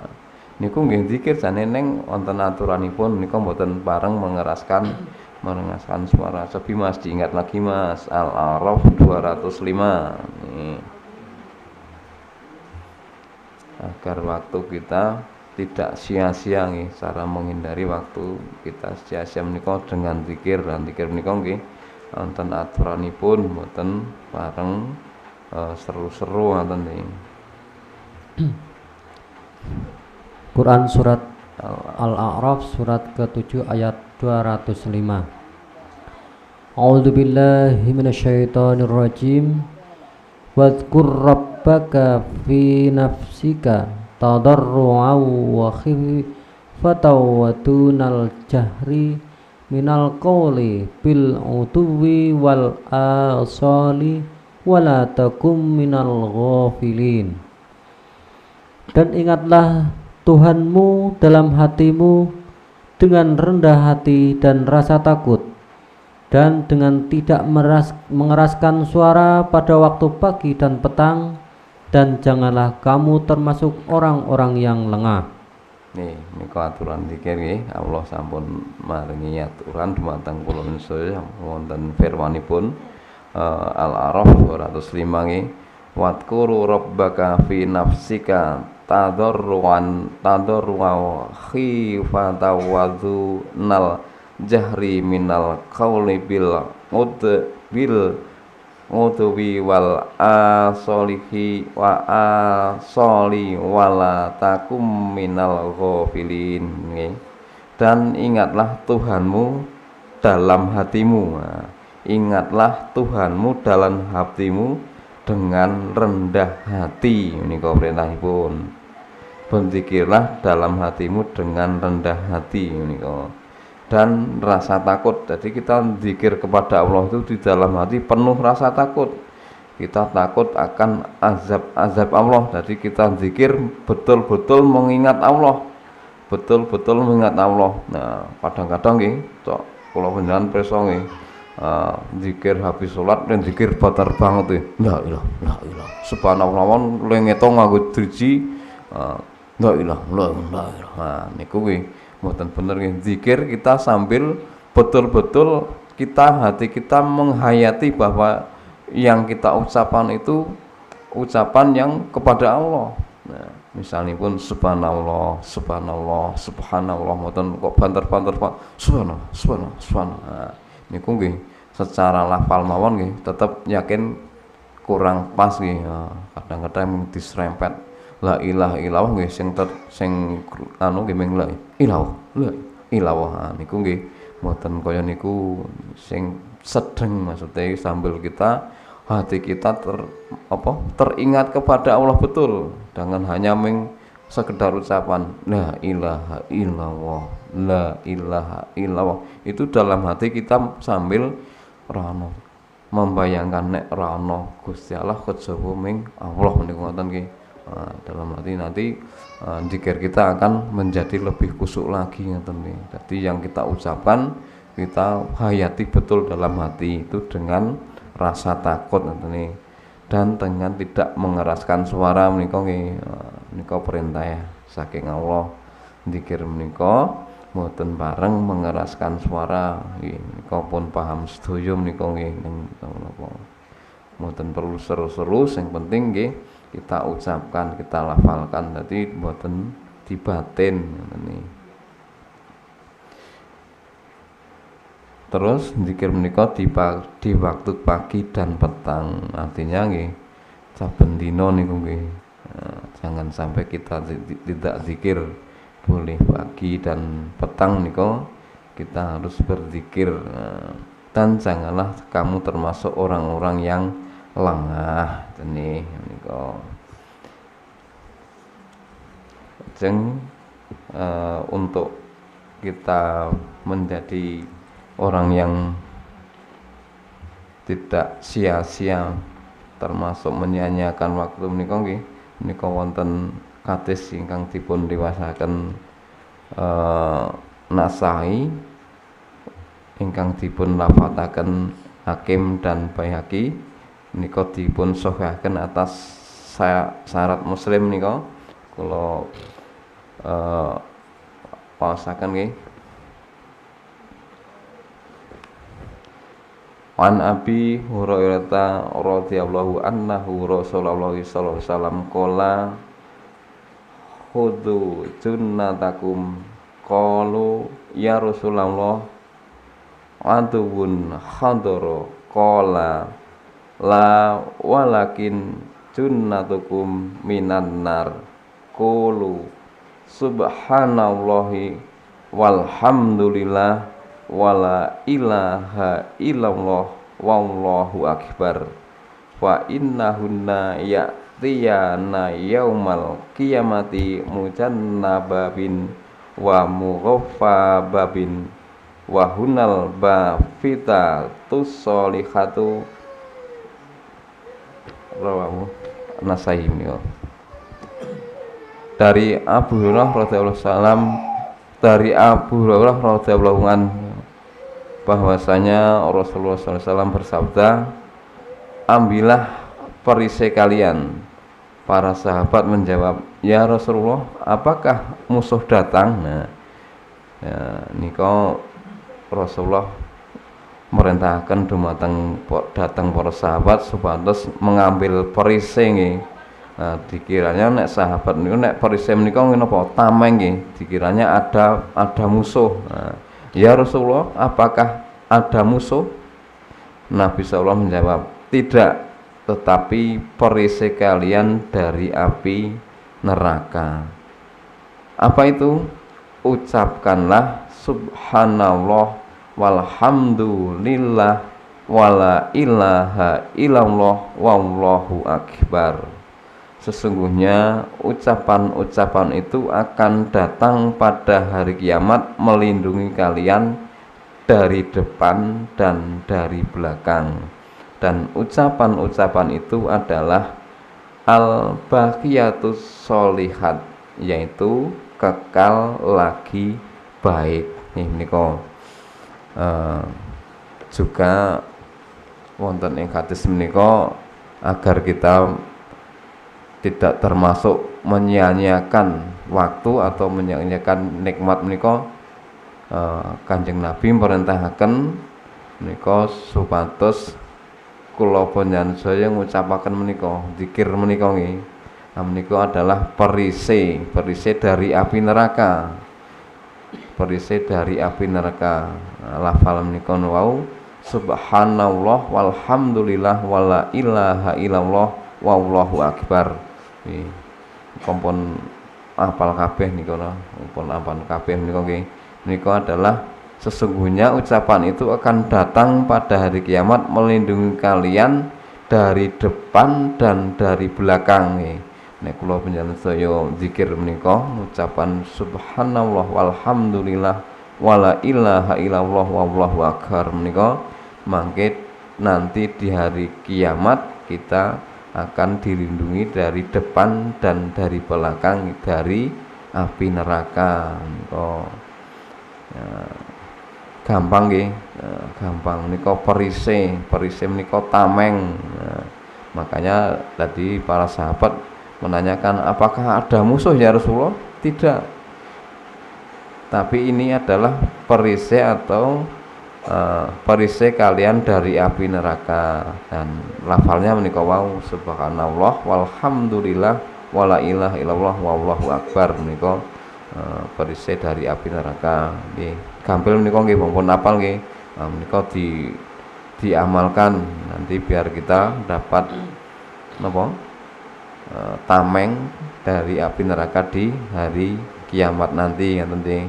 niku nggih zikir jane ning wonten aturanipun menika mboten pareng mengeraskan suara. Tapi Mas diingat lagi Mas, Al-A'raf 205 nih. Agar waktu kita tidak sia-sia nggih, cara menghindari waktu kita sia-sia menika dengan zikir. Dan zikir menika nggih wonten aturanipun, mboten bareng seru-seru ngoten nggih. Quran surat Al-A'raf surat ke-7 ayat 205. A'udzu billahi minasyaitonir rajim. Wadhkur rabbaka fi nafsika tadarru'an wa khifatan wa dunal jahri minal qawli bil utuwi wal asali wala takum minal ghafilin. Dan ingatlah Tuhanmu dalam hatimu dengan rendah hati dan rasa takut, dan dengan tidak mengeraskan suara pada waktu pagi dan petang, dan janganlah kamu termasuk orang-orang yang lengah. Nih, niku aturan zikir nggih, Allah sampun maringi aturan dumateng kula sedaya wonten firmanipun Al-A'raf 205 nggih. Wadhkuru rabbaka fi nafsika tadarruan khifatan wa dzunal jahri minal qawli bil udwi wal asolihi wa asoli wala takum minal ghafilin. Dan ingatlah Tuhanmu dalam hatimu. Nah, ingatlah Tuhanmu dalam hatimu dengan rendah hati. Menika perintahipun. Berzikirlah dalam hatimu dengan rendah hati menika. Dan rasa takut. Jadi kita zikir kepada Allah itu di dalam hati penuh rasa takut. Kita takut akan azab Allah. Jadi kita zikir betul-betul mengingat Allah. Betul-betul mengingat Allah. Nah, kadang-kadang nggih, cok kula panjenengan preso nggih. Zikir habis salat dan zikir batar banget la ilah subhanallah wong lengeto nganggo driji la ilah. Nah niku kuwi mboten bener nggih. Zikir kita sambil betul-betul hati kita menghayati bahwa yang kita ucapan itu ucapan yang kepada Allah. Nah, misalnya pun subhanallah mboten kok banter-banter subhanallah. Nah, niku nggih secara lafal mawon nggih tetep yakin kurang pas nggih. Kadang-kadang diserempet la ilaha illallah nggih sing anu nggih meng la ilallah. Niku nggih mboten kaya niku sing sedeng, maksudnya sambil hati kita teringat kepada Allah betul, dengan hanya sekedar ucapan la ilaha illallah itu dalam hati kita sambil rano membayangkan nek rano Gusti Allah kejaba ming Allah menika ngoten nggih. Dalam hati nanti zikir kita akan menjadi lebih kusuk lagi ngoten nggih. Jadi yang kita ucapkan kita hayati betul dalam hati itu dengan rasa takut ngoten nggih, dan dengan tidak mengeraskan suara menika nggih. Menika perintah ya saking Allah. Zikir menika mboten bareng mengeraskan suara nggih. Menika pun paham sedaya menika nggih napa. Mboten perlu seru-seru, sing penting nggih kita ucapkan, kita lafalkan, dadi mboten dibatin ngoten nggih. Terus zikir menika di waktu pagi dan petang. Artinya nggih saben dina niku nggih. Jangan sampai kita tidak zikir, boleh pagi dan petang niko kita harus berzikir. Dan janganlah kamu termasuk orang-orang yang lengah ini niko. Untuk kita menjadi orang yang tidak sia-sia termasuk menyia-nyiakan waktu menika nggih. Menika wonten hadis ingkang dipun riwasaken Nasai ingkang dipun lafataken Hakim dan Baihaqi menika dipun sahihaken atas syarat Muslim nika. Kula pausaken nggih. An Abi Hurairah radhiyallahu anhu Rasulullah sallallahu alaihi wasallam qala khudhu junnatakum. Qalu ya Rasulullah aduwun hadara. Qala la walakin junnatukum minan nar. Qulu subhanallahi walhamdulillah wala ilaha illallah wallahu akbar. Wa innahunna ya'tiyana yaumal qiyamati mujannababin wa mughafababin wa hunal bafita tusolihatu. Rawahu Nasai. Dari Abu Hurairah radhiyallahu salam, dari Abu Hurairah radhiyallahu anhu bahwasanya Rasulullah SAW bersabda, ambillah perisai kalian. Para sahabat menjawab, ya Rasulullah, apakah musuh datang? Nah, ya, niko Rasulullah merintahkan datang para sahabat supados mengambil perisai nggih. Nah, dikiranya nek sahabat niku nek perisai menika napa tameng nggih, dikiranya ada musuh. Nah, ya Rasulullah, apakah ada musuh? Nabi sallallahu menjawab, tidak, tetapi perisai kalian dari api neraka. Apa itu? Ucapkanlah subhanallah walhamdulillah wala ilaha illallah wallahu akbar. Sesungguhnya ucapan-ucapan itu akan datang pada hari kiamat melindungi kalian dari depan dan dari belakang. Dan ucapan-ucapan itu adalah al-baqiyatus sholihat, yaitu kekal lagi baik. Ini kok juga wonten ing hadis menika agar kita tidak termasuk menyia-nyiakan waktu atau menyia-nyiakan nikmat menika, Kanjeng Nabi merintahaken menika supados kula panjenengan saya ngucapaken menika zikir menika nggih. Menika adalah perisai dari api neraka. Perisai dari api neraka. Lafal menika wau subhanallah walhamdulillah wala ilaha illallah wallahu akbar. Kompon apal kabeh nika, kompon apal kabeh menika nggih. Menika adalah sesungguhnya ucapan itu akan datang pada hari kiamat melindungi kalian dari depan dan dari belakang nggih. Nek kula panjenengan saya zikir menika ucapan subhanallah walhamdulillah wala ilaha illallah wallahu akbar menika mangke nanti di hari kiamat kita akan dilindungi dari depan dan dari belakang dari api neraka. Oh, ya, gampang nggih, gampang menika perisai menika tameng. Nah, makanya tadi para sahabat menanyakan, apakah ada musuh ya Rasulullah? Tidak, tapi ini adalah perisai atau perisai kalian dari api neraka. Dan lafalnya menika wau subhanallah walhamdulillah wala ilaha illallah wallahu akbar menika perisai dari api neraka nggih. Gampil menika nggih pun apal nggih. Menika diamalkan nanti biar kita dapat napa tameng dari api neraka di hari kiamat nanti ngoten nggih.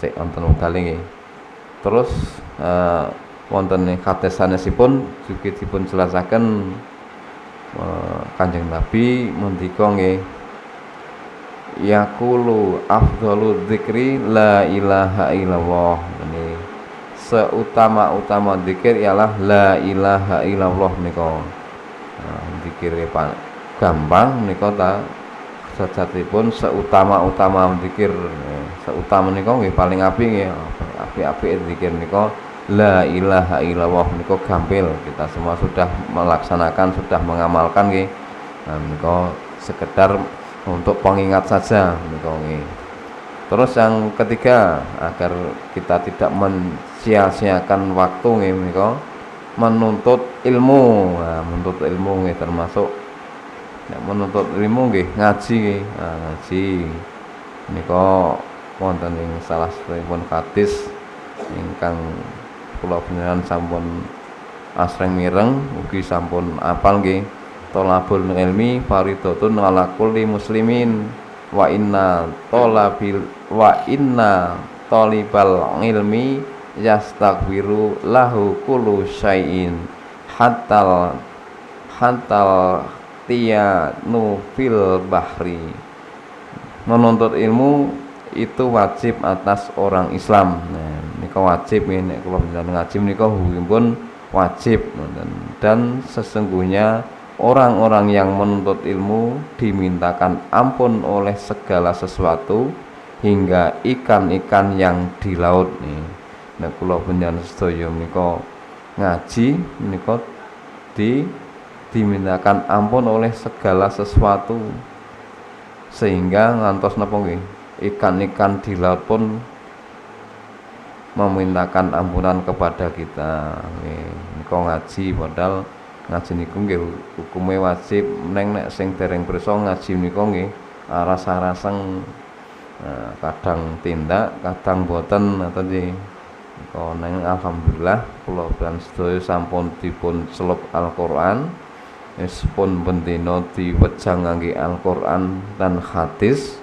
Cek wonten wekdal nggih. Terus wonten hadis sanesipun juga dipun jelasaken Kanjeng Nabi mendika nggih, yaqulu afdhalu dzikri la ilaha illallah. Ini seutama-utama zikir ialah la ilaha illallah menika. Zikir gampang menika ta sejatipun seutama-utama zikir. Seutama menika nggih paling apik nggih, apik-apik zikir menika la ilaha illallah menika gampil. Kita semua sudah melaksanakan, sudah mengamalkan nggih. Menika sekedar untuk pengingat saja menika nggih. Terus yang ketiga, agar kita tidak mensia-siakan waktu nggih menika, menuntut ilmu. Nah, menuntut ilmu nggih termasuk nek menuntut ilmu nggih ngaji nggih. Nah, ngaji menika wonten ing salah satunggalipun hadis ingkang kula panjenengan sampun asring mireng ugi sampun apal nggih. Thalabul ilmi fardhatun ala kulli muslimin wa inna talibal ilmi yastaghfiru lahu kullu syai'in hatal tiyanu fil bahri. Menuntut ilmu itu wajib atas orang Islam. Nah, nika wajib nek kula panjenengan ngaji menika hukumipun wajib dan sesungguhnya orang-orang yang menuntut ilmu dimintakan ampun oleh segala sesuatu hingga ikan-ikan yang di laut nih. Nek kula panjenengan sedaya menika ngaji menika dimintakan ampun oleh segala sesuatu sehingga ngantos napa nggih ikan-ikan di laut pun memintakan ampunan kepada kita nggih. Menika ngaji padahal ngaji niku nggih hukume wajib neng nek sing dereng pirsa ngaji menika nggih rasa-raseng kadang tindak kadang boten ngoten nggih. Menika neng alhamdulillah kula lan sedaya sampun dipun celup Al-Qur'an wis pun bendina diwejang ngangge Al-Qur'an dan hadis.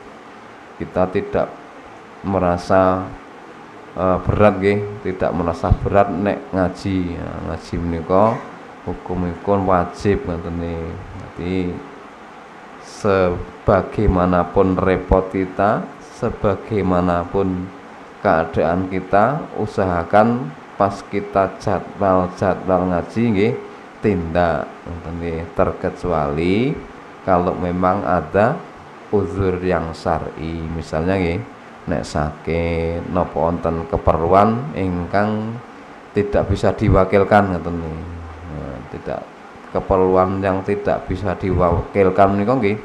Kita tidak merasa berat nggih, tidak merasa berat nek ngaji. Ngaji menika hukumipun wajib ngoten nggih. Jadi sebagaimanapun repot kita, sebagaimanapun keadaan kita, usahakan pas kita jadwal ngaji nggih tindak ngoten nggih, terkecuali kalau memang ada uzur yang syar'i, misalnya nggih nek sakit napa wonten keperluan ingkang tidak bisa diwakilkan ngoten nggih. Tidak keperluan yang tidak bisa diwakilkan niku nggih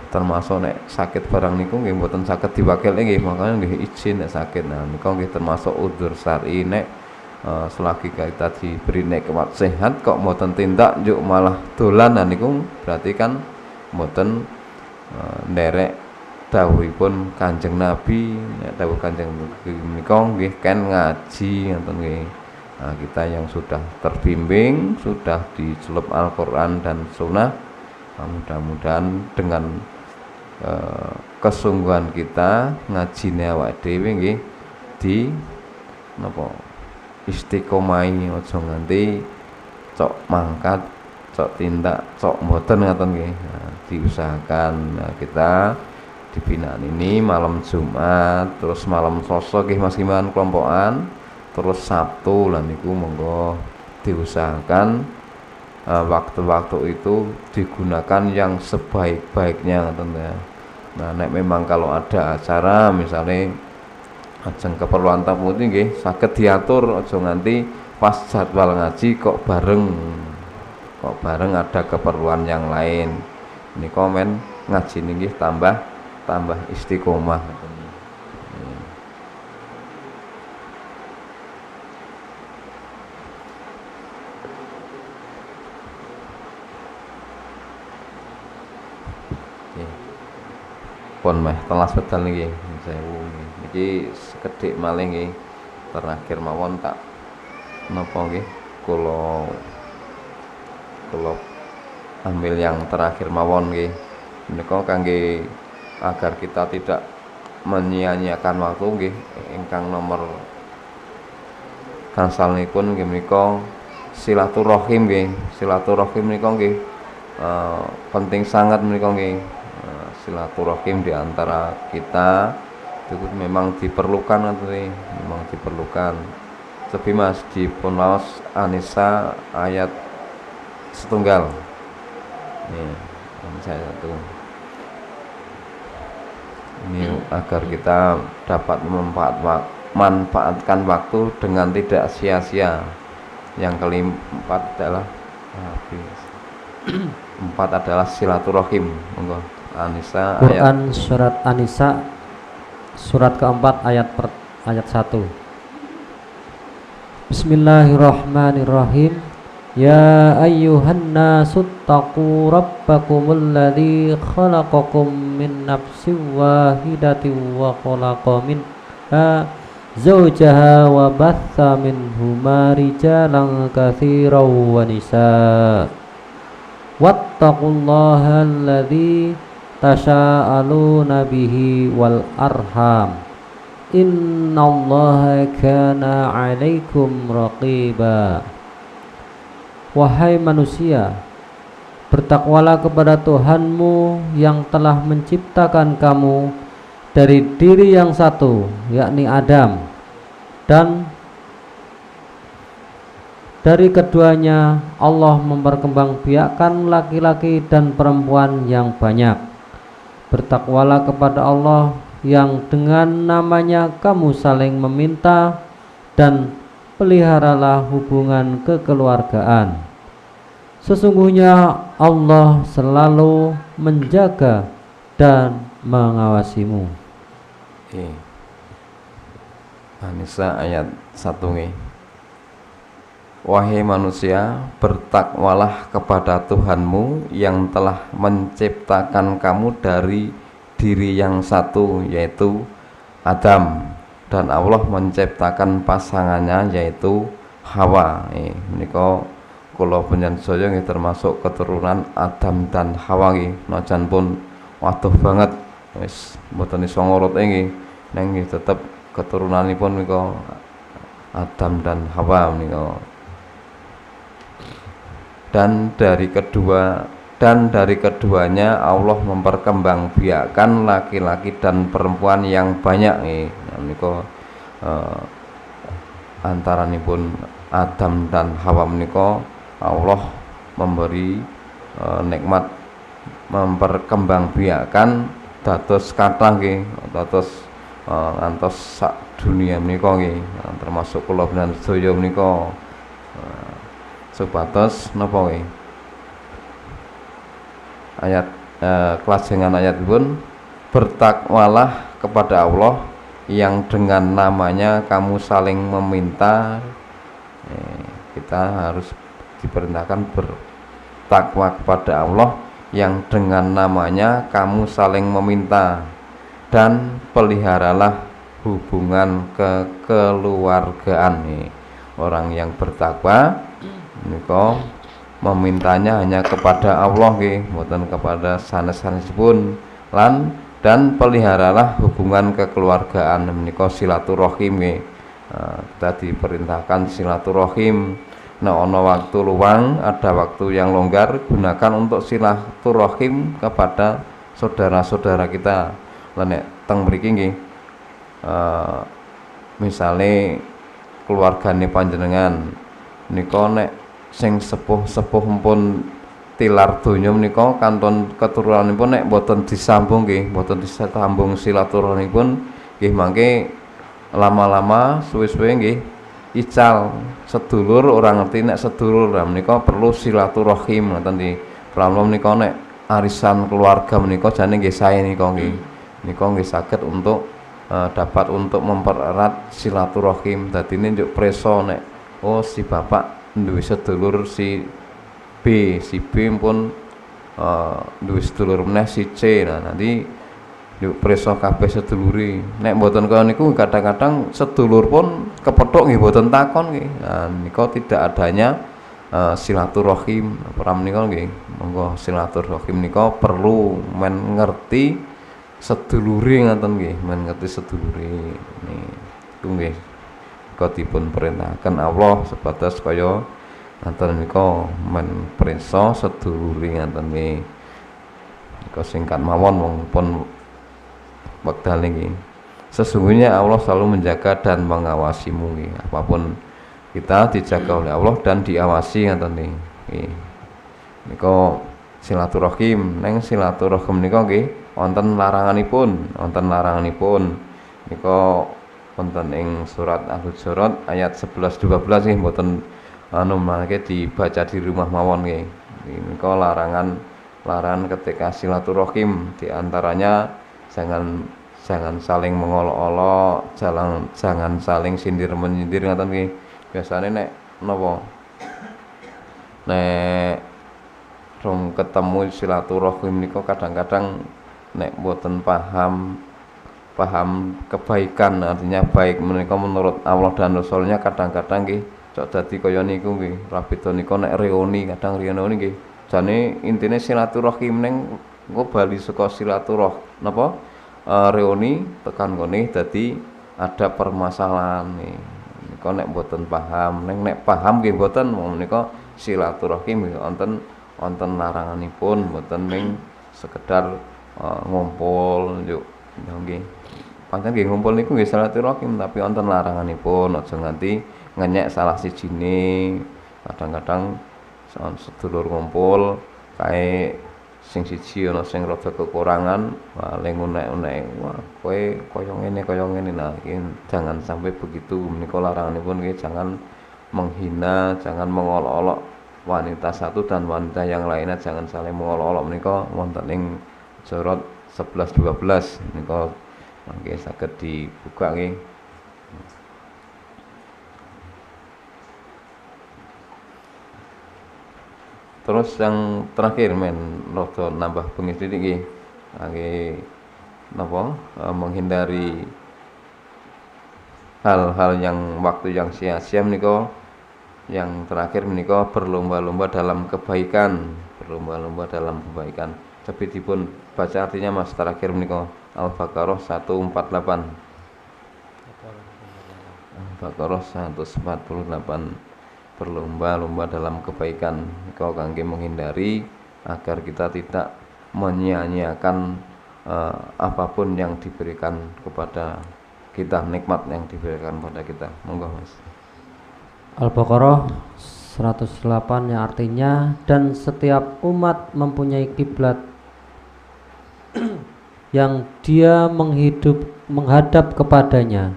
termasuk nek sakit barang niku nggih mboten saged diwakil nggih, makanya nggih izin nek sakit. Nah niku nggih termasuk udzur syar'i. Nek selagi kita diberi nikmat sehat kok mboten tindak njuk malah dolan, nah niku berarti kan mboten nderek dawuhipun Kanjeng Nabi. Nek dawuh Kanjeng Nabi menika nggih kan ngaji ngoten nggih. Nah, kita yang sudah terbimbing, sudah dicelup Al-Qur'an dan Sunnah, mudah-mudahan dengan kesungguhan kita ngajine awake dhewe nggih di napa istiqomahi, aja nganti cok mangkat, cok tindak, cok mboten ngoten nggih. Nah, diusahakan kita dibinaan ini malam Jumat, terus malam Selasa nggih Mas Giman kelompokan, terus Sabtu lan niku monggo diusahakan waktu-waktu itu digunakan yang sebaik-baiknya ngoten ya. Nah, nek memang kalau ada acara misalnya ajeng keperluan tamu nggih saged diatur, aja nganti pas jadwal ngaji kok bareng ada keperluan yang lain. Ini komen ngaji nggih tambah istiqomah. Pun meh telas wedal niki sewu niki sekedhik malih nggih terakhir mawon tak napa nggih kula ambil yang terakhir mawon nggih menika kangge agar kita tidak menyia-nyiakan waktu nggih ingkang nomor kansalipun nggih menika silaturahim nggih. Silaturahim menika nggih penting sangat menika nggih. Silaturahim di antara kita itu memang diperlukan nanti, memang diperlukan. Tapi Mas di Punaos An-Nisa ayat setunggal. Nih, saya satu. Ini agar kita dapat memanfaatkan waktu dengan tidak sia-sia. Yang keempat adalah empat adalah silaturahim. Monggo. An-Nisa Quran ayat. Surat An-Nisa surat keempat ayat 1. Bismillahirrahmanirrahim. Ya ayyuhan nasu taqu rabbakumul ladzi khalaqakum min nafsin wahidatin wa khalaqa minha zawjaha wa batha minhuma rijalan katsiran wa nisaa. Wattaqullaha alladzi tasaaluna bihi wal arham. Innallaha kana 'alaikum raqiba. Wahai manusia, bertakwalah kepada Tuhanmu yang telah menciptakan kamu dari diri yang satu, yakni Adam, dan dari keduanya Allah memperkembangbiakkan laki-laki dan perempuan yang banyak. Bertakwalah kepada Allah yang dengan namanya kamu saling meminta, dan peliharalah hubungan kekeluargaan. Sesungguhnya Allah selalu menjaga dan mengawasimu. An-Nisa ayat 1 nih. Wahai manusia, bertakwalah kepada Tuhanmu yang telah menciptakan kamu dari diri yang satu, yaitu Adam, dan Allah menciptakan pasangannya yaitu Hawa. Menika kula panjenengan sedaya nggih termasuk keturunan Adam dan Hawa nggih. Najan pun waduh banget wis mboten iso ngurut nggih, neng nggih tetep keturunanipun menika Adam dan Hawa menika. Dan dari keduanya Allah memperkembangbiakkan laki-laki dan perempuan yang banyak nih. Menika antaranipun Adam dan Hawa menika Allah memberi nikmat memperkembangbiakkan dados kathah nggih, dados ngantos sak dunia menika nggih, termasuk kula panjenengan sedaya menika supados napa nggih ayat kelajengan ayat pun, bertakwalah kepada Allah yang dengan namanya kamu saling meminta. Kita harus diperintahkan bertakwa kepada Allah yang dengan namanya kamu saling meminta, dan peliharalah hubungan kekeluargaan. Orang yang bertakwa menika memintanya hanya kepada Allah nggih, mboten kepada sanes-sanesipun, dan peliharalah hubungan kekeluargaan menika silaturahim nggih. Kita diperintahkan silaturahim. Ana waktu luang, ada waktu yang longgar, gunakan untuk silaturahim kepada saudara-saudara kita. Lah nek teng mriki nggih misale keluargane panjenengan nika nek sing sepuh-sepuh pun tilar donya menika kanton keturunanipun nek boten disambung nggih, boten disambung silaturahimipun nggih, mangke lama-lama suwe-suwe nggih ical sedulur, ora ngerti nek sedulur. Lah menika perlu silaturahim ngoten nggih. Pramila menika nek arisan keluarga menika jane nggih sae nika nggih. Nika nggih saged untuk dapat untuk mempererat silaturahim. Dadine njuk preso nek si bapak duwe sedulur si B pun duwe sedulur meneh si C. Nah nanti yuk preso kabeh seduluri. Nek mboten kaya niku kadang-kadang sedulur pun kepethuk nggih mboten takon nggih. Nah nika tidak adanya silaturahim. Para menika nggih, monggo silaturahim nika perlu men ngerti sedulure ngaten nggih, men ngerti sedulure. Niku nggih kok dipun perintahkan Allah sebatas kaya ngaten nika men prisa sedulure ngaten nggih. Nika singkat mawon wong pun wekdal niki. Sesungguhnya Allah selalu menjaga dan mengawasimu nggih. Apapun kita dijaga oleh Allah dan diawasi ngaten nggih. Nika silaturahim, neng silaturahim nika nggih wonten laranganipun, Nika wonten ing surat Al-Hujurat ayat 11 12 nggih, mboten mangke dibaca di rumah mawon nggih. Nika larangan ketika silaturahim, di antaranya jangan saling mengolok-olok, jangan saling sindir menyindir ngaten nggih. biasanya nek napa nek rong ketemu silaturahim niku kadang-kadang nek boten paham kebaikan, artinya baik menika menurut Allah dan Rasulnya, kadang-kadang nggih cok dadi kaya niku nggih. Rabita nika nek reuni kadang reuni nggih jane intine silaturahim ning engko bali saka napa reuni tekan kene dadi ada permasalahan nih. Nika nek boten paham, nek paham nggih boten menika silaturahim nggih wonten laranganipun, boten ming sekedar ngumpul yuk nggih. Pancen nggih ngumpul niku nggih silaturahim, tapi wonten laranganipun, aja nganti ngenyek salah sijine. Kadang-kadang sedulur ngumpul kae sing siji ana sing rada kekurangan, paling unek-unek, wah kowe kaya ngene. Nah, iki jangan sampai begitu. Menika laranganipun nggih, jangan menghina, jangan mengolok-olok wanita satu dan wanita yang lainnya, jangan saling mengolok-olok. Menika wonten ing Surat 11-12 menika mangke saged dibuka nggih. Terus yang terakhir rada nambah bengi sithik nggih. Nggih napa menghindari hal-hal yang waktu yang sia-sia menika. Yang terakhir menika berlomba-lomba dalam kebaikan, Cepitipun baca artinya Mas terakhir menika Al-Baqarah 148. Al-Baqarah 148. Berlomba-lomba dalam kebaikan, kau kangge menghindari agar kita tidak menyia-nyiakan apapun yang diberikan kepada kita, nikmat yang diberikan kepada kita. Monggo Mas. Al-Baqarah 108 yang artinya, dan setiap umat mempunyai kiblat yang dia menghadap kepadanya,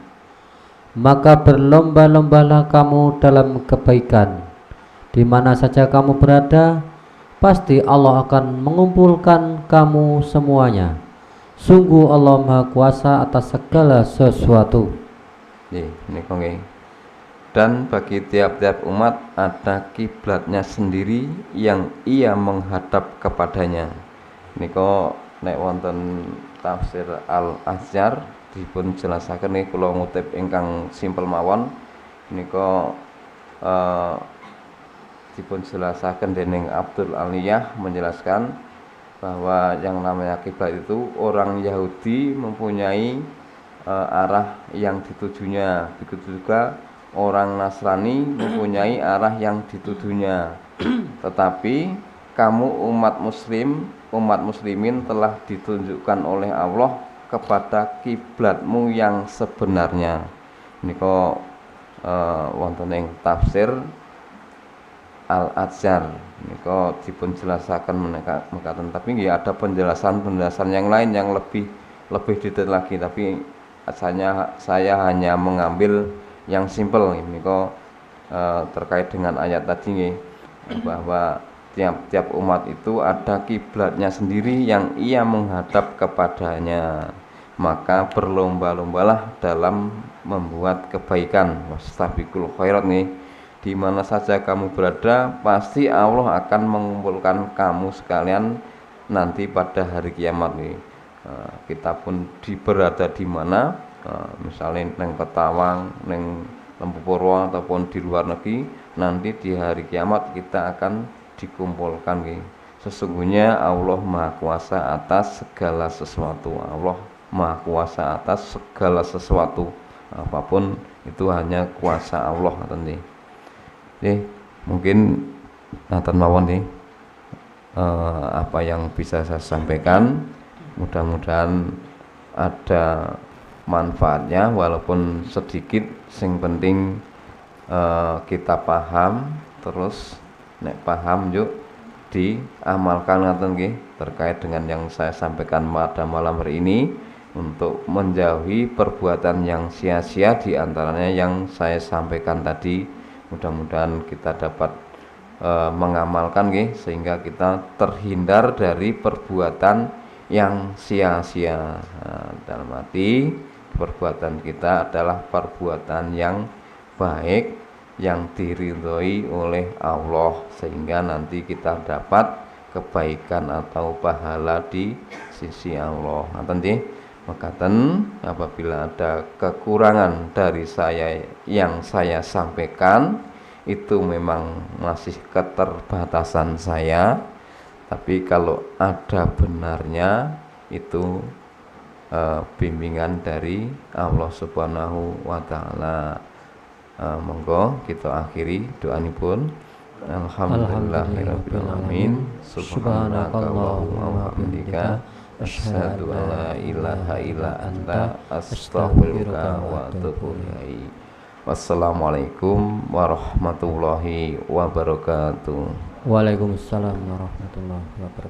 maka berlomba-lombalah kamu dalam kebaikan. Di mana saja kamu berada, pasti Allah akan mengumpulkan kamu semuanya. Sungguh Allah Maha Kuasa atas segala sesuatu. Nggih. Dan bagi tiap-tiap umat ada kiblatnya sendiri yang ia menghadap kepadanya. Niko nek wonten tafsir Al-Azhar dipun jelasaken niki kula ngutip ingkang simpel mawon. Nika dipun jelasaken dening Abdul Aliyah menjelaskan bahwa yang namanya kiblat itu orang Yahudi mempunyai arah yang ditujunya, begitu juga orang Nasrani mempunyai arah yang ditujunya. Tetapi kamu umat muslimin telah ditunjukkan oleh Allah kepada kiblatmu yang sebenarnya. Nika wonten ing tafsir Al-Azhar nika dipun jelasaken mekaten, tapi nggih ada penjelasan yang lain yang lebih detail lagi, tapi saya hanya mengambil yang simpel nika terkait dengan ayat tadi nggih, bahwa tiap-tiap umat itu ada kiblatnya sendiri yang ia menghadap kepadanya, maka berlomba-lombalah dalam membuat kebaikan. Wastabiqul khairat nih, di mana saja kamu berada pasti Allah akan mengumpulkan kamu sekalian nanti pada hari kiamat nih. Kita pun berada di mana, misalnya neng Ketawang, neng Lempu Purwo ataupun di luar negeri, nanti di hari kiamat kita akan dikumpulkan nih. Sesungguhnya Allah Maha Kuasa atas segala sesuatu. Allah Maha Kuasa atas segala sesuatu, apapun itu hanya kuasa Allah nanti. Mungkin nanti mawon nih apa yang bisa saya sampaikan, mudah-mudahan ada manfaatnya walaupun sedikit. Sing penting kita paham, terus nek paham yuk diamalkan ngaten nggih, terkait dengan yang saya sampaikan pada malam hari ini, untuk menjauhi perbuatan yang sia-sia, di antaranya yang saya sampaikan tadi. Mudah-mudahan kita dapat mengamalkan nggih, sehingga kita terhindar dari perbuatan yang sia-sia. Dalam arti perbuatan kita adalah perbuatan yang baik, yang diridhoi oleh Allah, sehingga nanti kita dapat kebaikan atau pahala di sisi Allah. Ngaten nggih. Makaten apabila ada kekurangan dari saya yang saya sampaikan, itu memang masih keterbatasan saya, tapi kalau ada benarnya itu bimbingan dari Allah Subhanahu wa taala. Monggo kita akhiri doanipun. Alhamdulillahirabbil alamin. Subhanakallahumma wa bihamdika asyhadu an la ilaha illa anta astaghfiruka wa atubu ilaik. Wassalamualaikum warahmatullahi wabarakatuh. Waalaikumsalam warahmatullahi wabarakatuh.